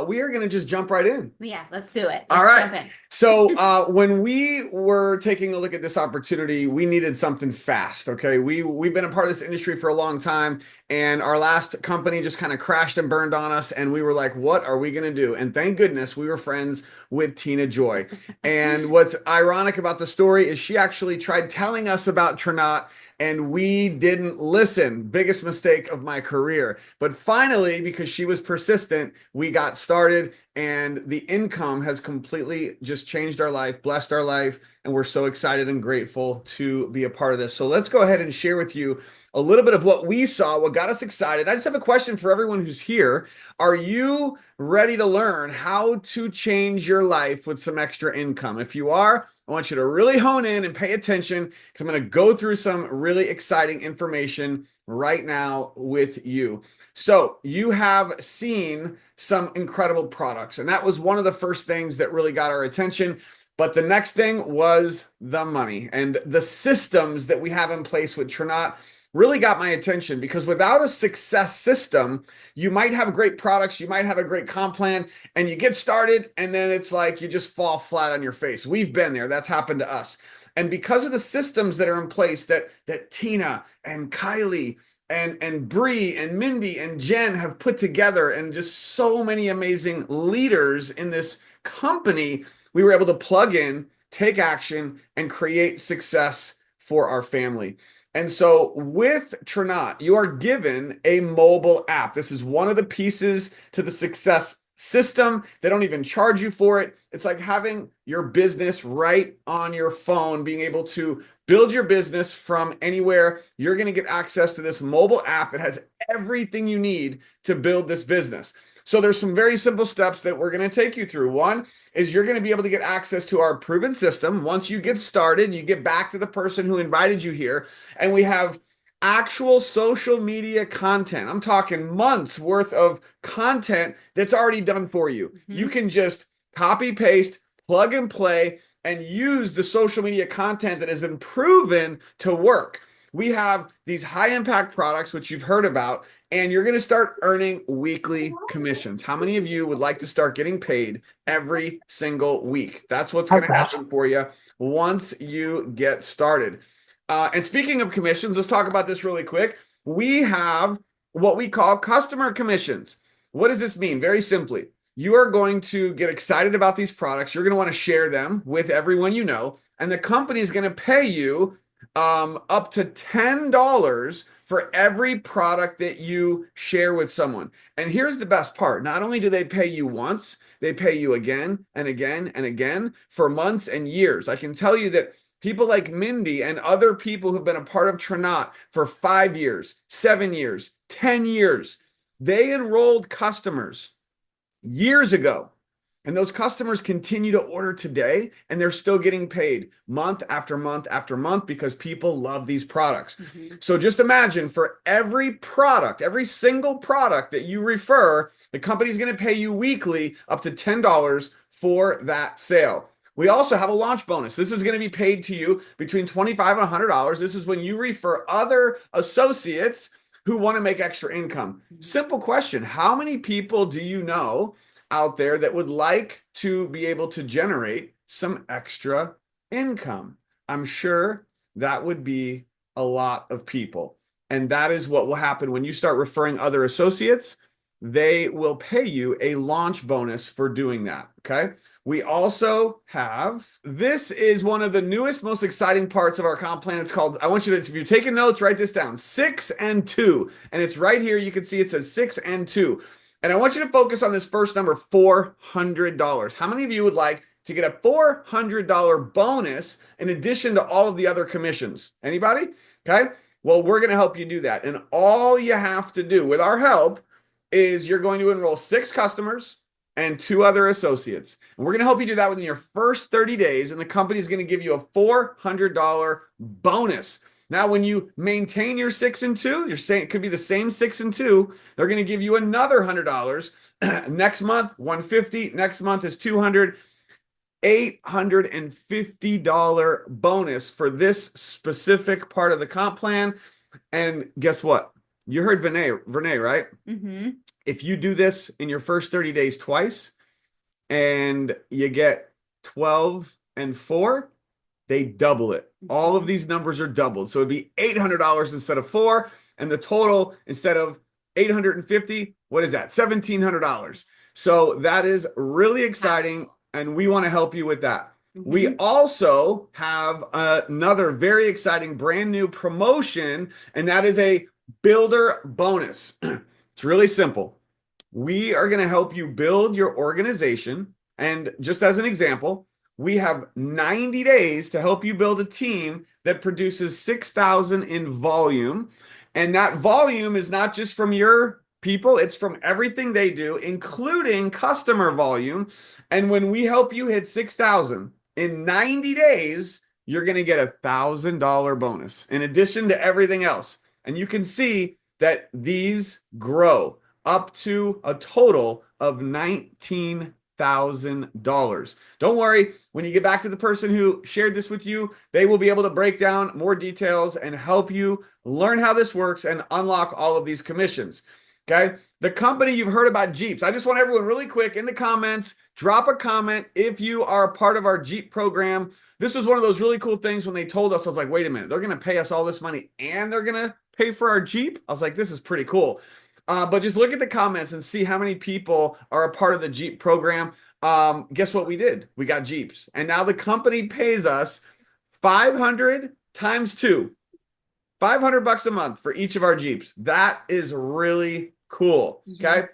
We are going to just jump right in. Yeah, let's do it. All Let's right. jump in. So when we were taking a look at this opportunity, we needed something fast. Okay. We've been a part of this industry for a long time, and our last company just kind of crashed and burned on us. And we were like, what are we going to do? And thank goodness we were friends with Tina Joy. And what's ironic about the story is she actually tried telling us about Tranont, and we didn't listen. Biggest mistake of my career. But finally, because she was persistent, we got started, and the income has completely just changed our life, blessed our life, and we're so excited and grateful to be a part of this. So let's go ahead and share with you a little bit of what we saw, what got us excited. I just have a question for everyone who's here. Are you ready to learn how to change your life with some extra income? If you are, I want you to really hone in and pay attention because I'm going to go through some really exciting information right now with you. So you have seen some incredible products, and that was one of the first things that really got our attention. But the next thing was the money, and the systems that we have in place with Tranont really got my attention, because without a success system, you might have great products, you might have a great comp plan, and you get started and then it's like you just fall flat on your face. We've been there. That's happened to us. And because of the systems that are in place that Tina and Kylie and Bree and Mindy and Jen have put together, and just so many amazing leaders in this company, we were able to plug in, take action, and create success for our family. And so with Tranont, you are given a mobile app. This is one of the pieces to the success system. They don't even charge you for it. It's like having your business right on your phone, being able to build your business from anywhere. You're going to get access to this mobile app that has everything you need to build this business. So there's some very simple steps that we're going to take you through. One is you're going to be able to get access to our proven system. Once you get started, you get back to the person who invited you here, and we have actual social media content. I'm talking months worth of content that's already done for you. You can just copy, paste, plug and play, and use the social media content that has been proven to work. We have these high impact products, which you've heard about, and you're going to start earning weekly commissions. How many of you would like to start getting paid every single week? That's what's going to happen for you once you get started. And speaking of commissions, let's talk about this really quick. We have what we call customer commissions. What does this mean? Very simply, you are going to get excited about these products. You're going to want to share them with everyone you know, and the company is going to pay you up to $10 for every product that you share with someone. And here's the best part. Not only do they pay you once, they pay you again and again and again for months and years. I can tell you that people like Mindy and other people who've been a part of Tranont for 5 years, 7 years, 10 years, they enrolled customers years ago. And those customers continue to order today, and they're still getting paid month after month after month because people love these products. So just imagine, for every product, every single product that you refer, the company's going to pay you weekly up to $10 for that sale. We also have a launch bonus. This is going to be paid to you between $25 and $100. This is when you refer other associates who want to make extra income. Simple question. How many people do you know out there that would like to be able to generate some extra income? I'm sure that would be a lot of people. And that is what will happen when you start referring other associates. they will pay you a launch bonus for doing that. Okay. We also have, this is one of the newest, most exciting parts of our comp plan. It's called, I want you to, if you're taking notes, write this down, 6 and 2. And it's right here. You can see it says 6 and 2. And I want you to focus on this first number, $400. How many of you would like to get a $400 bonus in addition to all of the other commissions? Anybody? Okay. Well, we're going to help you do that. And all you have to do with our help is you're going to enroll 6 customers and 2 other associates. And we're going to help you do that within your first 30 days. And the company is going to give you a $400 bonus. Now, when you maintain your 6 and 2, you're saying it could be the same 6 and 2. They're going to give you another $100 next month, $150. Next month is $200. $850 bonus for this specific part of the comp plan. And guess what? You heard Vernay, right? Mm-hmm. If you do this in your first 30 days twice and you get 12 and 4, they double it. All of these numbers are doubled. So it'd be $800 instead of 4. And the total, instead of 850, what is that? $1,700. So that is really exciting. And we want to help you with that. Mm-hmm. We also have another very exciting brand new promotion, and that is a builder bonus. It's really simple. We are going to help you build your organization. And just as an example, we have 90 days to help you build a team that produces 6,000 in volume. And that volume is not just from your people, it's from everything they do, including customer volume. And when we help you hit 6,000 in 90 days, you're going to get $1,000 bonus in addition to everything else. And you can see that these grow up to a total of $19,000. Don't worry, when you get back to the person who shared this with you, they will be able to break down more details and help you learn how this works and unlock all of these commissions. Okay. The company, you've heard about Jeeps. I just want everyone really quick in the comments, drop a comment if you are a part of our Jeep program. This was one of those really cool things when they told us. I was like, wait a minute, they're going to pay us all this money and they're going to pay for our Jeep. I was like, this is pretty cool. But just look at the comments and see how many people are a part of the Jeep program. Guess what we did? We got Jeeps. And now the company pays us 500 times 2. $500 a month for each of our Jeeps. That is really cool. Okay.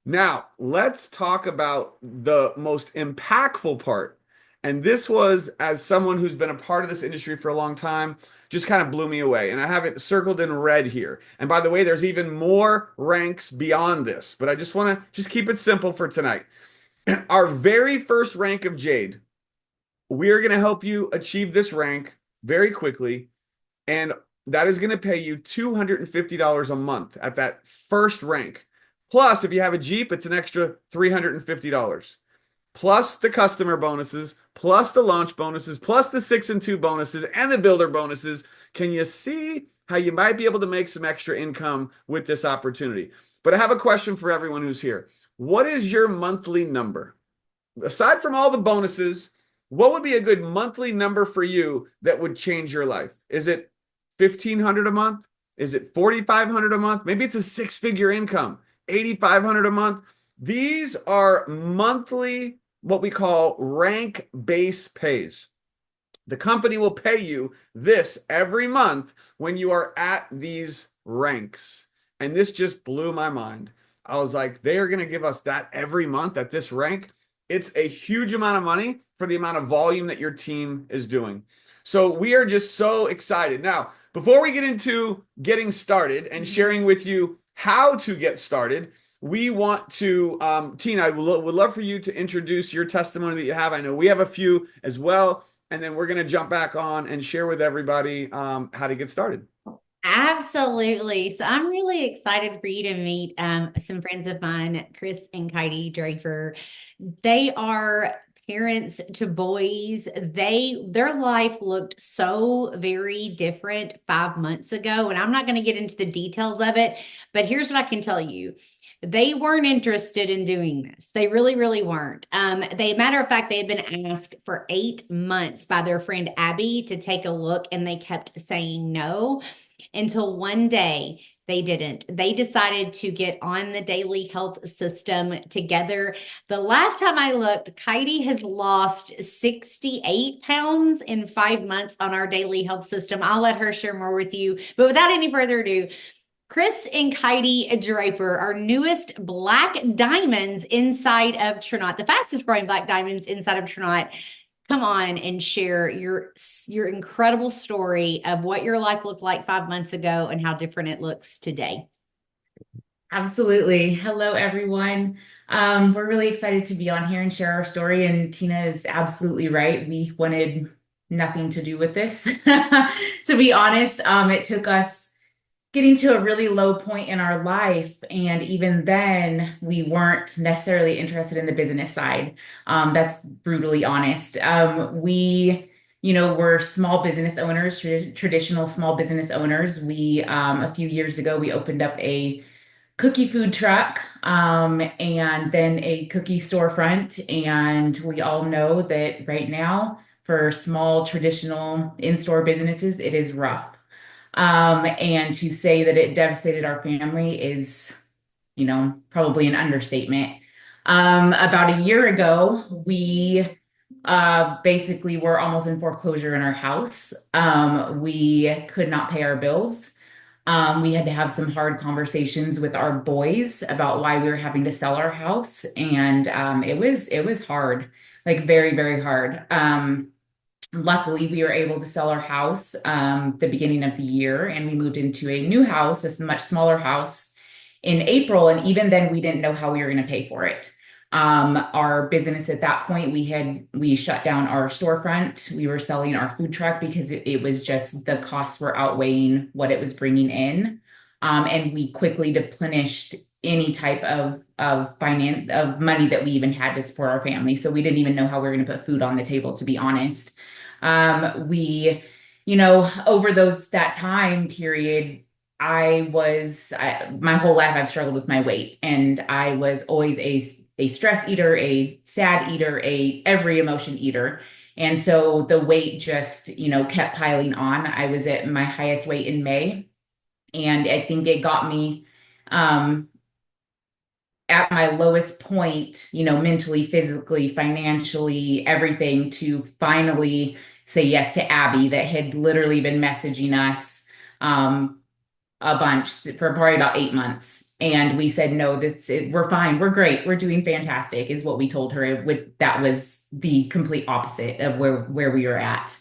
Now let's talk about the most impactful part. And this was, as someone who's been a part of this industry for a long time, just kind of blew me away. And I have it circled in red here. And by the way, there's even more ranks beyond this, but I just want to just keep it simple for tonight. Our very first rank of Jade, we are going to help you achieve this rank very quickly. And that is going to pay you $250 a month at that first rank. Plus, if you have a Jeep, it's an extra $350. Plus the customer bonuses, plus the launch bonuses, plus the 6 and 2 bonuses, and the builder bonuses. Can you see how you might be able to make some extra income with this opportunity? But I have a question for everyone who's here. What is your monthly number? Aside from all the bonuses, what would be a good monthly number for you that would change your life? Is it $1,500 a month? Is it $4,500 a month? Maybe it's a 6-figure income, $8,500 a month. These are monthly, what we call rank base pays. The company will pay you this every month when you are at these ranks. And this just blew my mind. I was like, they are going to give us that every month at this rank. It's a huge amount of money for the amount of volume that your team is doing. So we are just so excited. Now, before we get into getting started and sharing with you how to get started, we want to, Tina, I would love for you to introduce your testimony that you have. I know we have a few as well, and then we're going to jump back on and share with everybody how to get started. Absolutely. So I'm really excited for you to meet some friends of mine, Chris and Katie Draper. They are parents to boys. Their life looked so very different 5 months ago. And I'm not going to get into the details of it, but here's what I can tell you. They weren't interested in doing this. They really, really weren't. Matter of fact, they had been asked for 8 months by their friend Abby to take a look, and they kept saying no. until one day they didn't. They decided to get on the daily health system together. The last time I looked, Katie has lost 68 pounds in 5 months on our daily health system. I'll let her share more with you. But without any further ado, Chris and Katie Draper, our newest Black Diamonds inside of Tranont, the fastest growing Black Diamonds inside of Tranont. Come on and share your incredible story of what your life looked like 5 months ago and how different it looks today. Absolutely. Hello, everyone. We're really excited to be on here and share our story. And Tina is absolutely right. We wanted nothing to do with this. To be honest, it took us getting to a really low point in our life. And even then, we weren't necessarily interested in the business side. That's brutally honest. We're small business owners, traditional small business owners. A few years ago, we opened up a cookie food truck, and then a cookie storefront. And we all know that right now, for small traditional in-store businesses, it is rough. And to say that it devastated our family is, probably an understatement. About a year ago, we basically were almost in foreclosure in our house. We could not pay our bills. We had to have some hard conversations with our boys about why we were having to sell our house, and it was hard, like very, very hard. Luckily, we were able to sell our house the beginning of the year, and we moved into a new house, a much smaller house, in April. And even then, we didn't know how we were going to pay for it. Our business at that point, we shut down our storefront. We were selling our food truck because it was just the costs were outweighing what it was bringing in. And we quickly replenished any type of money that we even had to support our family. So we didn't even know how we were going to put food on the table, to be honest. Over that time period, my whole life I've struggled with my weight, and I was always a stress eater, a sad eater, a every emotion eater. And so the weight just, kept piling on. I was at my highest weight in May, and I think it got me at my lowest point, mentally, physically, financially, everything, to finally say yes to Abby, that had literally been messaging us a bunch for probably about 8 months. And we said, no, we're fine. We're great. We're doing fantastic, is what we told her. That was the complete opposite of where we were at.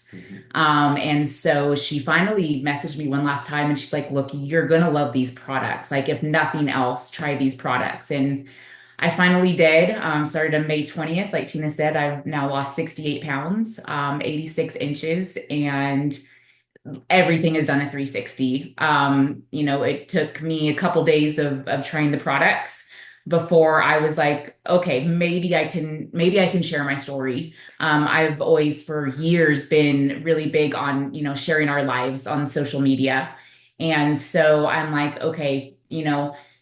And so she finally messaged me one last time, and she's like, look, you're going to love these products. Like, if nothing else, try these products. And I finally did. Started on May 20th. Like Tina said, I've now lost 68 pounds, 86 inches, and everything is done at 360. It took me a couple days of trying the products before I was like, okay, maybe I can share my story. I've always for years been really big on, sharing our lives on social media. And so I'm like, okay,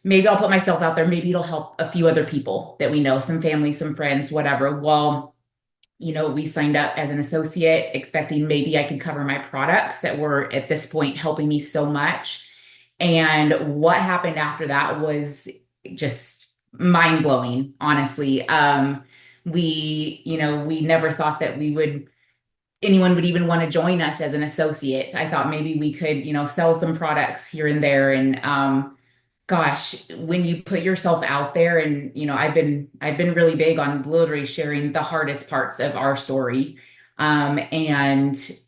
maybe I'll put myself out there. Maybe it'll help a few other people that we know, some family, some friends, whatever. Well, we signed up as an associate expecting maybe I could cover my products that were at this point helping me so much. And what happened after that was just mind blowing, honestly. We never thought that anyone would even want to join us as an associate. I thought maybe we could, sell some products here and there. And gosh, when you put yourself out there, and I've been really big on literally sharing the hardest parts of our story, and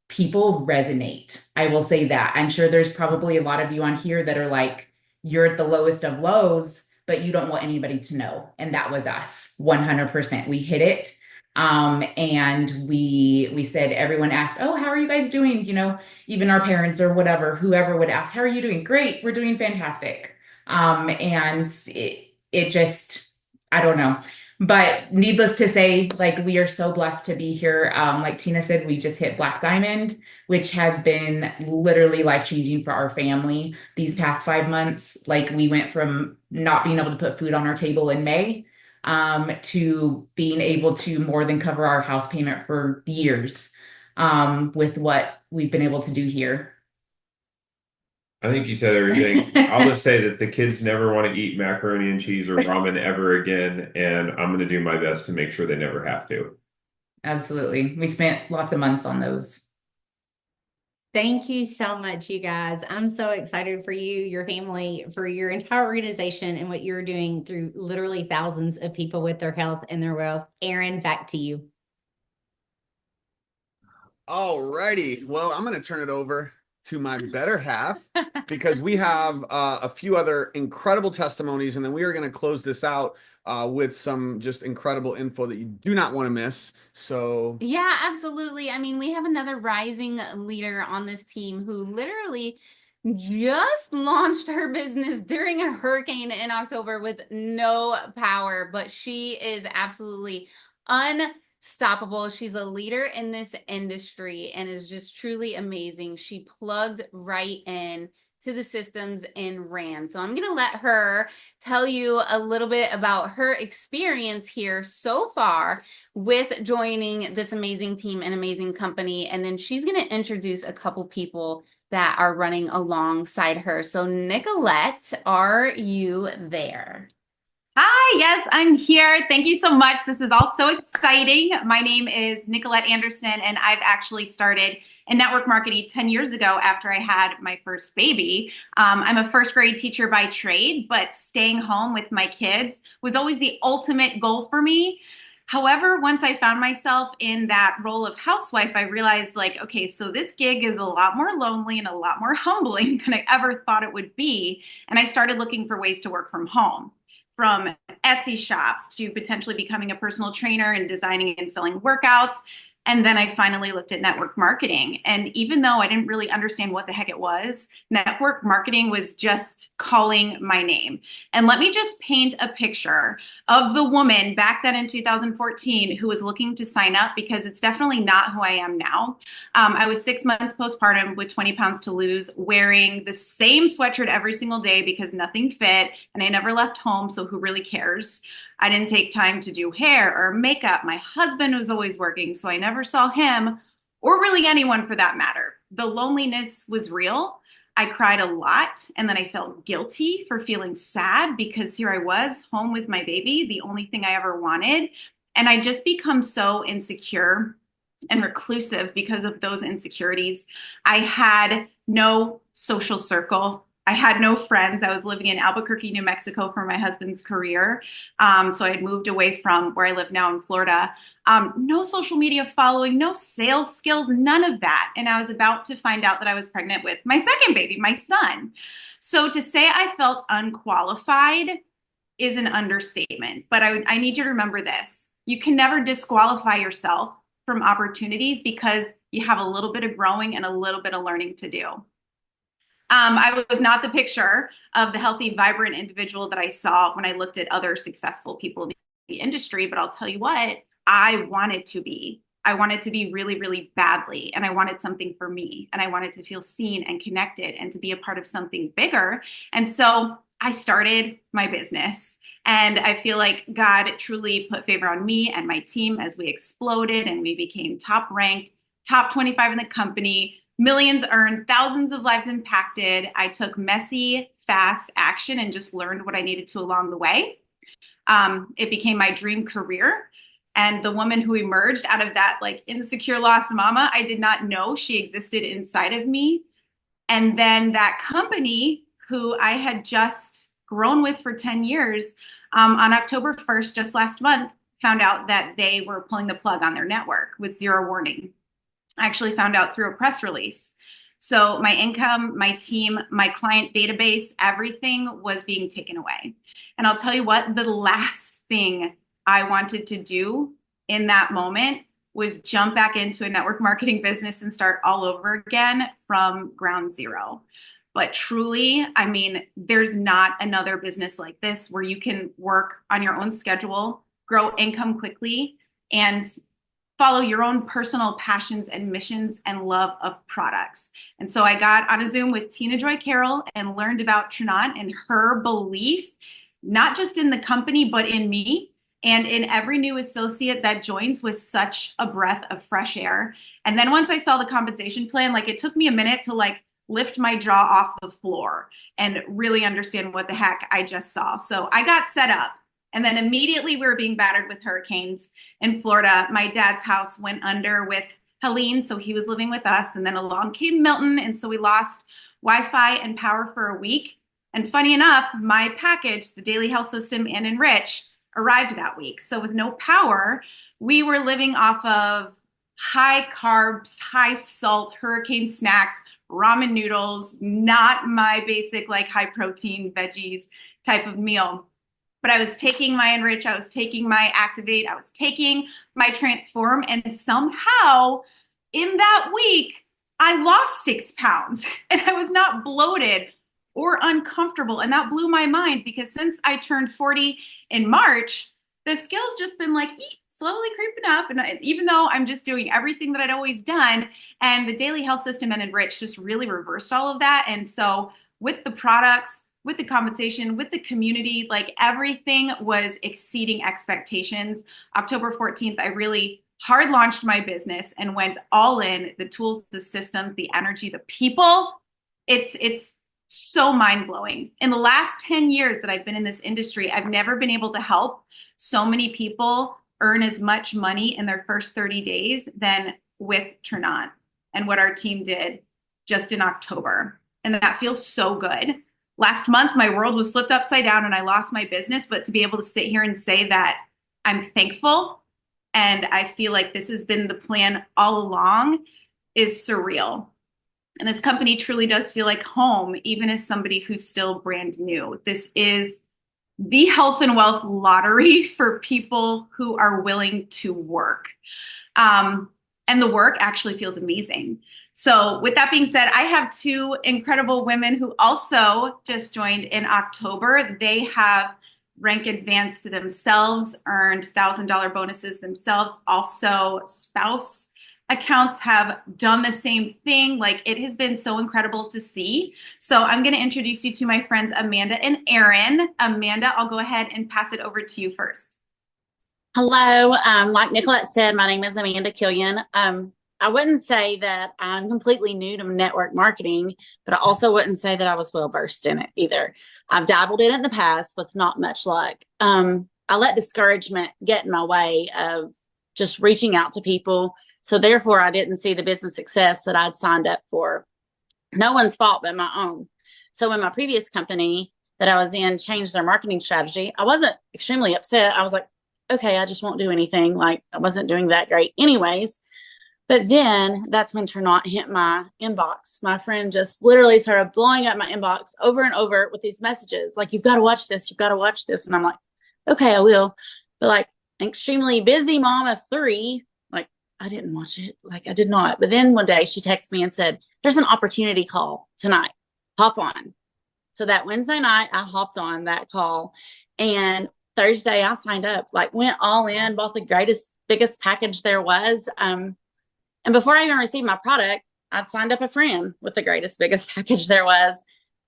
people resonate. I will say that. I'm sure there's probably a lot of you on here that are like, you're at the lowest of lows, but you don't want anybody to know. And that was us, 100%. We hit it. And we said, everyone asked, oh, how are you guys doing? Even our parents or whatever, whoever would ask, how are you doing? Great. We're doing fantastic. And it just, I don't know. But needless to say, like, we are so blessed to be here. Like Tina said, we just hit Black Diamond, which has been literally life-changing for our family these past 5 months. Like, we went from not being able to put food on our table in May, to being able to more than cover our house payment for years, with what we've been able to do here. I think you said everything. I'll just say that the kids never want to eat macaroni and cheese or ramen ever again, and I'm going to do my best to make sure they never have to. Absolutely. We spent lots of months on those. Thank you so much, you guys. I'm so excited for you, your family, for your entire organization and what you're doing through literally thousands of people with their health and their wealth. Aaron, back to you. All righty. Well, I'm going to turn it over to my better half because we have a few other incredible testimonies, and then we are going to close this out with some just incredible info that you do not want to miss. So, Yeah, absolutely. I mean, we have another rising leader on this team who literally just launched her business during a hurricane in October with no power, but she is absolutely unstoppable. She's a leader in this industry and is just truly amazing. She plugged right in to the systems and ran. So I'm going to let her tell you a little bit about her experience here so far with joining this amazing team and amazing company. And then she's going to introduce a couple people that are running alongside her. So Nicolette, are you there? Hi, yes, I'm here. Thank you so much. This is all so exciting. My name is Nicolette Anderson, and I've actually started in network marketing 10 years ago after I had my first baby. I'm a first grade teacher by trade, but staying home with my kids was always the ultimate goal for me. However, once I found myself in that role of housewife, I realized like, okay, so this gig is a lot more lonely and a lot more humbling than I ever thought it would be. And I started looking for ways to work from home, from Etsy shops to potentially becoming a personal trainer and designing and selling workouts. And then I finally looked at network marketing. And even though I didn't really understand what the heck it was, network marketing was just calling my name. And let me just paint a picture of the woman back then in 2014 who was looking to sign up, because it's definitely not who I am now. I was 6 months postpartum with 20 pounds to lose, wearing the same sweatshirt every single day because nothing fit, and I never left home, so who really cares? I didn't take time to do hair or makeup. My husband was always working, so I never saw him, or really anyone for that matter. The loneliness was real. I cried a lot, and then I felt guilty for feeling sad because here I was home with my baby, the only thing I ever wanted. And I just become so insecure and reclusive because of those insecurities. I had no social circle. I had no friends. I was living in Albuquerque, New Mexico for my husband's career. So I had moved away from where I live now in Florida. No social media following, no sales skills, none of that. And I was about to find out that I was pregnant with my second baby, my son. So to say I felt unqualified is an understatement. But I need you to remember this. You can never disqualify yourself from opportunities because you have a little bit of growing and a little bit of learning to do. I was not the picture of the healthy, vibrant individual that I saw when I looked at other successful people in the industry. But I'll tell you what, I wanted to be. I wanted to be really, really badly. And I wanted something for me. And I wanted to feel seen and connected and to be a part of something bigger. And so I started my business. And I feel like God truly put favor on me and my team as we exploded and we became top ranked, top 25 in the company. Millions earned, thousands of lives impacted. I took messy, fast action and just learned what I needed to along the way. It became my dream career. And the woman who emerged out of that like insecure lost mama, I did not know she existed inside of me. And then that company who I had just grown with for 10 years, on October 1st, just last month, found out that they were pulling the plug on their network with zero warning. I actually found out through a press release. So my income, my team, my client database, everything was being taken away. And I'll tell you what, the last thing I wanted to do in that moment was jump back into a network marketing business and start all over again from ground zero. But truly, I mean, there's not another business like this where you can work on your own schedule, grow income quickly, and follow your own personal passions and missions and love of products. And so I got on a Zoom with Tina Joy Carroll and learned about Tranont and her belief, not just in the company, but in me and in every new associate that joins with such a breath of fresh air. And then once I saw the compensation plan, like it took me a minute to like lift my jaw off the floor and really understand what the heck I just saw. So I got set up. And then immediately we were being battered with hurricanes in Florida. My dad's house went under with Helene, so he was living with us. And then along came Milton. And so we lost Wi-Fi and power for a week. And funny enough, my package, the Daily Health System and Enrich, arrived that week. So with no power, we were living off of high carbs, high salt, hurricane snacks, ramen noodles, not my basic like high protein veggies type of meal. But I was taking my Enrich, I was taking my Activate, I was taking my Transform, and somehow in that week, I lost 6 pounds and I was not bloated or uncomfortable. And that blew my mind because since I turned 40 in March, the scale's just been like slowly creeping up. And even though I'm just doing everything that I'd always done, and the Daily Health System and Enrich just really reversed all of that. And so with the products, with the compensation, with the community, like everything was exceeding expectations. October 14th, I really hard launched my business and went all in. The tools, the systems, the energy, the people. It's so mind-blowing. In the last 10 years that I've been in this industry, I've never been able to help so many people earn as much money in their first 30 days than with Tranont and what our team did just in October. And that feels so good. Last month, my world was flipped upside down and I lost my business, but to be able to sit here and say that I'm thankful and I feel like this has been the plan all along is surreal. And this company truly does feel like home, even as somebody who's still brand new. This is the health and wealth lottery for people who are willing to work. And the work actually feels amazing. So with that being said, I have 2 incredible women who also just joined in October. They have rank advanced themselves, earned $1,000 bonuses themselves. Also, spouse accounts have done the same thing. Like, it has been so incredible to see. So I'm going to introduce you to my friends, Amanda and Erin. Amanda, I'll go ahead and pass it over to you first. Hello. Like Nicolette said, my name is Amanda Killian. I wouldn't say that I'm completely new to network marketing, but I also wouldn't say that I was well versed in it either. I've dabbled in it in the past with not much luck. I let discouragement get in my way of just reaching out to people. So therefore, I didn't see the business success that I'd signed up for. No one's fault but my own. So when my previous company that I was in changed their marketing strategy, I wasn't extremely upset. I was like, okay, I just won't do anything. Like, I wasn't doing that great anyways. But then that's when Tranont hit my inbox. My friend just literally started blowing up my inbox over and over with these messages. Like, you've got to watch this. You've got to watch this. And I'm like, okay, I will. But like, an extremely busy mom of 3, like, I didn't watch it. Like, I did not. But then one day she texted me and said, there's an opportunity call tonight. Hop on. So that Wednesday night, I hopped on that call. And Thursday, I signed up, like, went all in, bought the greatest, biggest package there was. And before I even received my product, I'd signed up a friend with the greatest, biggest package there was,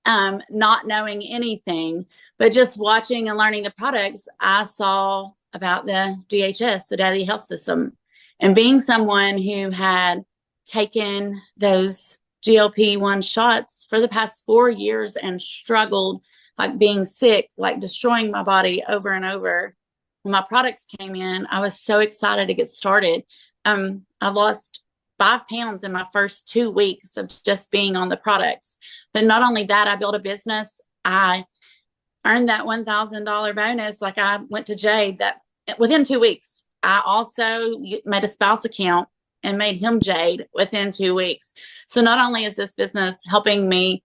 not knowing anything, but just watching and learning the products. I saw about the DHS, the Daily Health System, and being someone who had taken those GLP-1 shots for the past 4 years and struggled, like being sick, like destroying my body over and over. When my products came in, I was so excited to get started. I lost 5 pounds in my first 2 weeks of just being on the products. But not only that, I built a business. I earned that $1,000 bonus. Like, I went to Jade that within 2 weeks. I also made a spouse account and made him Jade within 2 weeks. So not only is this business helping me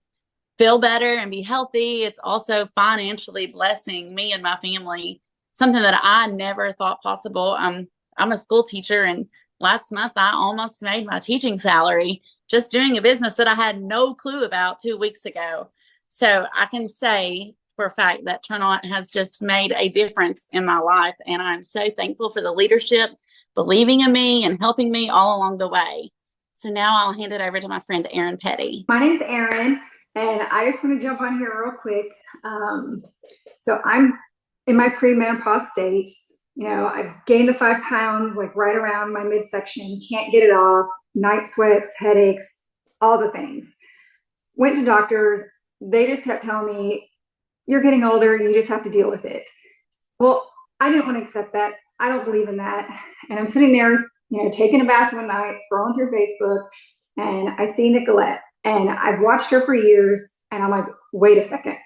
feel better and be healthy, it's also financially blessing me and my family, something that I never thought possible. I'm a school teacher, and last month I almost made my teaching salary just doing a business that I had no clue about 2 weeks ago. So I can say for a fact that Tranont has just made a difference in my life. And I'm so thankful for the leadership, believing in me and helping me all along the way. So now I'll hand it over to my friend, Erin Petty. My name's Erin, and I just want to jump on here real quick. So I'm in my premenopause state. You know, I've gained the 5 pounds, like right around my midsection, can't get it off, night sweats, headaches, all the things. went to doctors. They just kept telling me, you're getting older, you just have to deal with it. Well, I didn't want to accept that. I don't believe in that. And I'm sitting there, taking a bath one night, scrolling through Facebook, and I see Nicolette, and I've watched her for years, and I'm like, wait a second,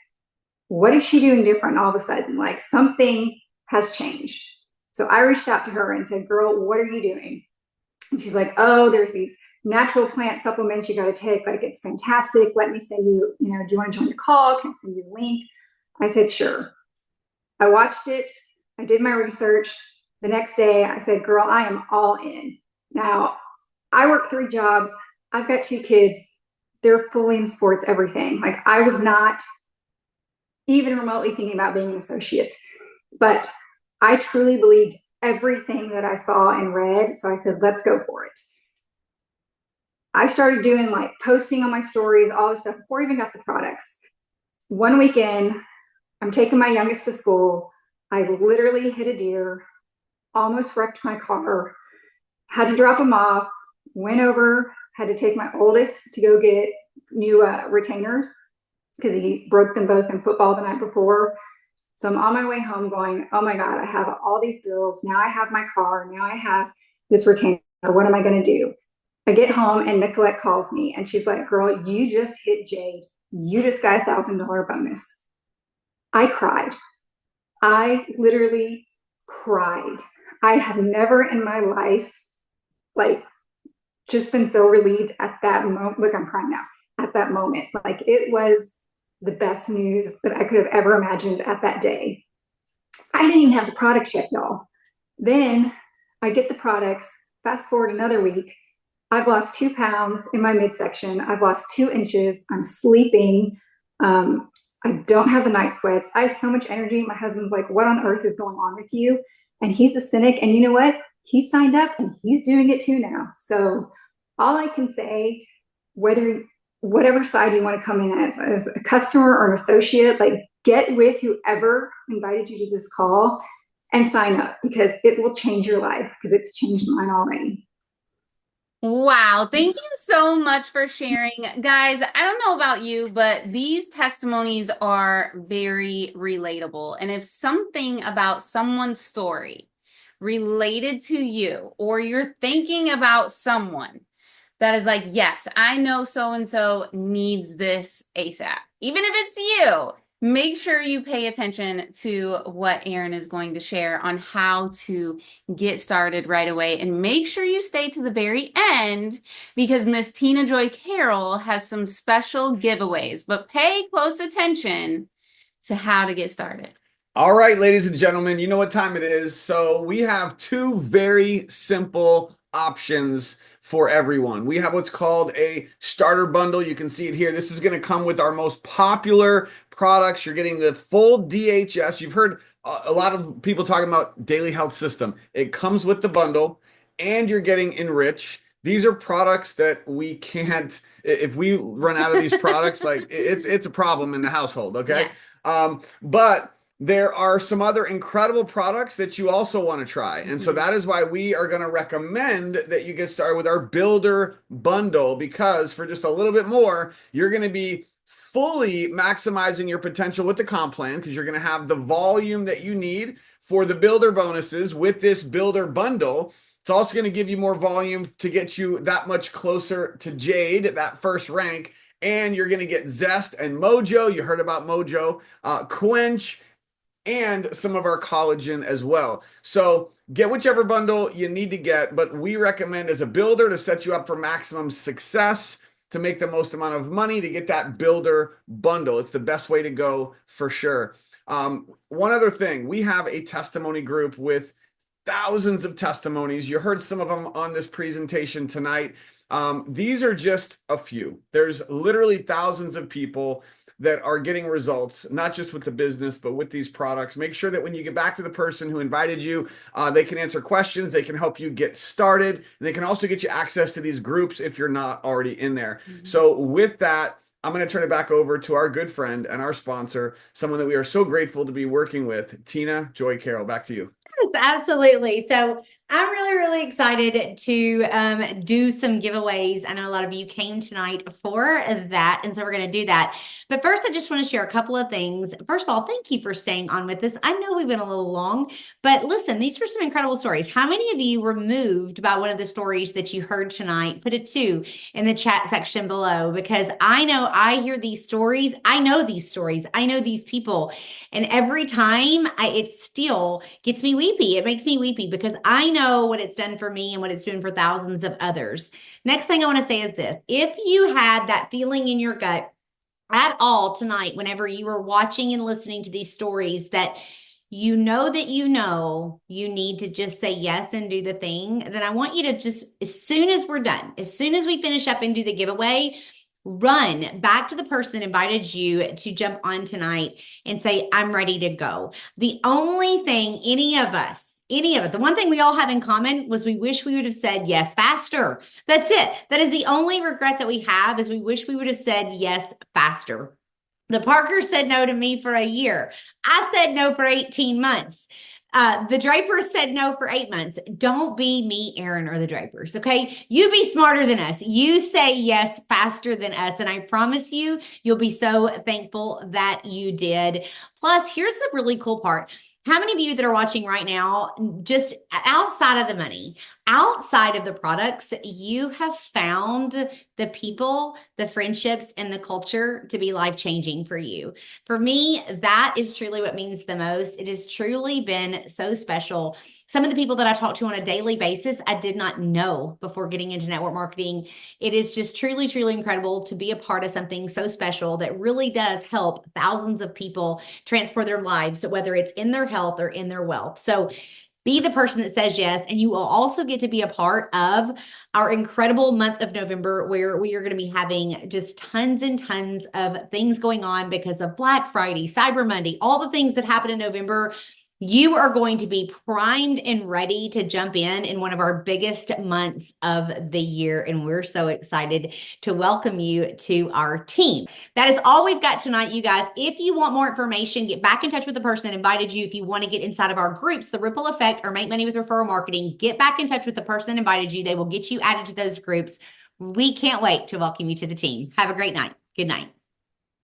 what is she doing different all of a sudden? Like, something has changed. So I reached out to her and said, girl, what are you doing? And she's like, oh, there's these natural plant supplements you got to take. Like, it's fantastic. Let me send you, do you want to join the call? Can I send you the link? I said, sure. I watched it. I did my research. The next day I said, girl, I am all in. Now, I work 3 jobs. I've got 2 kids. They're fully in sports, everything. Like, I was not even remotely thinking about being an associate, but I truly believed everything that I saw and read. So I said, let's go for it. I started doing like posting on my stories, all this stuff before I even got the products. One weekend, I'm taking my youngest to school. I literally hit a deer, almost wrecked my car, had to drop him off, went over, had to take my oldest to go get new retainers because he broke them both in football the night before. So I'm on my way home going, oh my God, I have all these bills. Now I have my car. Now I have this retainer. What am I going to do? I get home and Nicolette calls me and she's like, girl, you just hit Jade. You just got a $1,000 bonus. I cried. I literally cried. I have never in my life, like, just been so relieved at that moment. Look, I'm crying now. At that moment. Like, it was the best news that I could have ever imagined at that day. I didn't even have the products yet, y'all. Then I get the products. Fast forward another week. I've lost 2 pounds in my midsection. I've lost 2 inches. I'm sleeping. I don't have the night sweats. I have so much energy. My husband's like, what on earth is going on with you? And he's a cynic. And you know what? He signed up and he's doing it too now. So all I can say, whatever side you want to come in as a customer or an associate, like, get with whoever invited you to this call and sign up, because it will change your life, because it's changed mine already. Wow, thank you so much for sharing. Guys, I don't know about you, but these testimonies are very relatable. And if something about someone's story related to you, or you're thinking about someone that is like, yes, I know so-and-so needs this ASAP, even if it's you, make sure you pay attention to what Erin is going to share on how to get started right away. And make sure you stay to the very end, because Miss Tina Joy Carroll has some special giveaways. But pay close attention to how to get started. All right, ladies and gentlemen, you know what time it is. So we have 2 very simple options for everyone. We have what's called a starter bundle. You can see it here. This is going to come with our most popular products. You're getting the full DHS. You've heard a lot of people talking about Daily Health System. It comes with the bundle, and you're getting Enrich. These are products that we can't, if we run out of these products, like, it's a problem in the household, okay? Yes. But there are some other incredible products that you also want to try. And so that is why we are going to recommend that you get started with our Builder Bundle, because for just a little bit more, you're going to be fully maximizing your potential with the comp plan, because you're going to have the volume that you need for the builder bonuses with this Builder Bundle. It's also going to give you more volume to get you that much closer to Jade, that first rank. And you're going to get Zest and Mojo. You heard about Mojo, Quench, and some of our collagen as well. So get whichever bundle you need to get, but we recommend as a builder to set you up for maximum success, to make the most amount of money, to get that Builder Bundle. It's the best way to go for sure. One other thing, we have a testimony group with thousands of testimonies. You heard some of them on this presentation tonight. These are just a few. There's literally thousands of people that are getting results, not just with the business, but with these products. Make sure that when you get back to the person who invited you, they can answer questions, they can help you get started, and they can also get you access to these groups if you're not already in there. So with that, I'm going to turn it back over to our good friend and our sponsor, someone that we are so grateful to be working with, Tina Joy Carroll. Back to you. Yes, absolutely. So I'm really, really excited to do some giveaways. I know a lot of you came tonight for that, and so we're going to do that. But first, I just want to share a couple of things. First of all, thank you for staying on with us. I know we've been a little long, but listen, these were some incredible stories. How many of you were moved by one of the stories that you heard tonight? Put a 2 in the chat section below, because I know I hear these stories. I know these stories. I know these people. And every time it still gets me weepy. It makes me weepy because I know what it's done for me and what it's doing for thousands of others. Next thing I want to say is this. If you had that feeling in your gut at all tonight, whenever you were watching and listening to these stories, that you know you need to just say yes and do the thing, then I want you to just, as soon as we're done, as soon as we finish up and do the giveaway, run back to the person that invited you to jump on tonight and say, I'm ready to go. The only thing any of it, the one thing we all have in common was we wish we would have said yes faster. That's it. That is the only regret that we have, is we wish we would have said yes faster. The Parkers said no to me for a year. I said no for 18 months. The Drapers said no for 8 months. Don't be me, Aaron, or the Drapers, okay? You be smarter than us. You say yes faster than us. And I promise you, you'll be so thankful that you did. Plus, here's the really cool part. How many of you that are watching right now, just outside of the money, outside of the products, you have found the people, the friendships, and the culture to be life-changing for you? For me, that is truly what means the most. It has truly been so special. Some of the people that I talk to on a daily basis, I did not know before getting into network marketing. It is just truly, truly incredible to be a part of something so special that really does help thousands of people transform their lives, whether it's in their health or in their wealth. So be the person that says yes, and you will also get to be a part of our incredible month of November, where we are going to be having just tons and tons of things going on because of Black Friday, Cyber Monday, all the things that happen in November. You are going to be primed and ready to jump in one of our biggest months of the year. And we're so excited to welcome you to our team. That is all we've got tonight, you guys. If you want more information, get back in touch with the person that invited you. If you want to get inside of our groups, The Ripple Effect or Make Money with Referral Marketing, get back in touch with the person that invited you. They will get you added to those groups. We can't wait to welcome you to the team. Have a great night. Good night.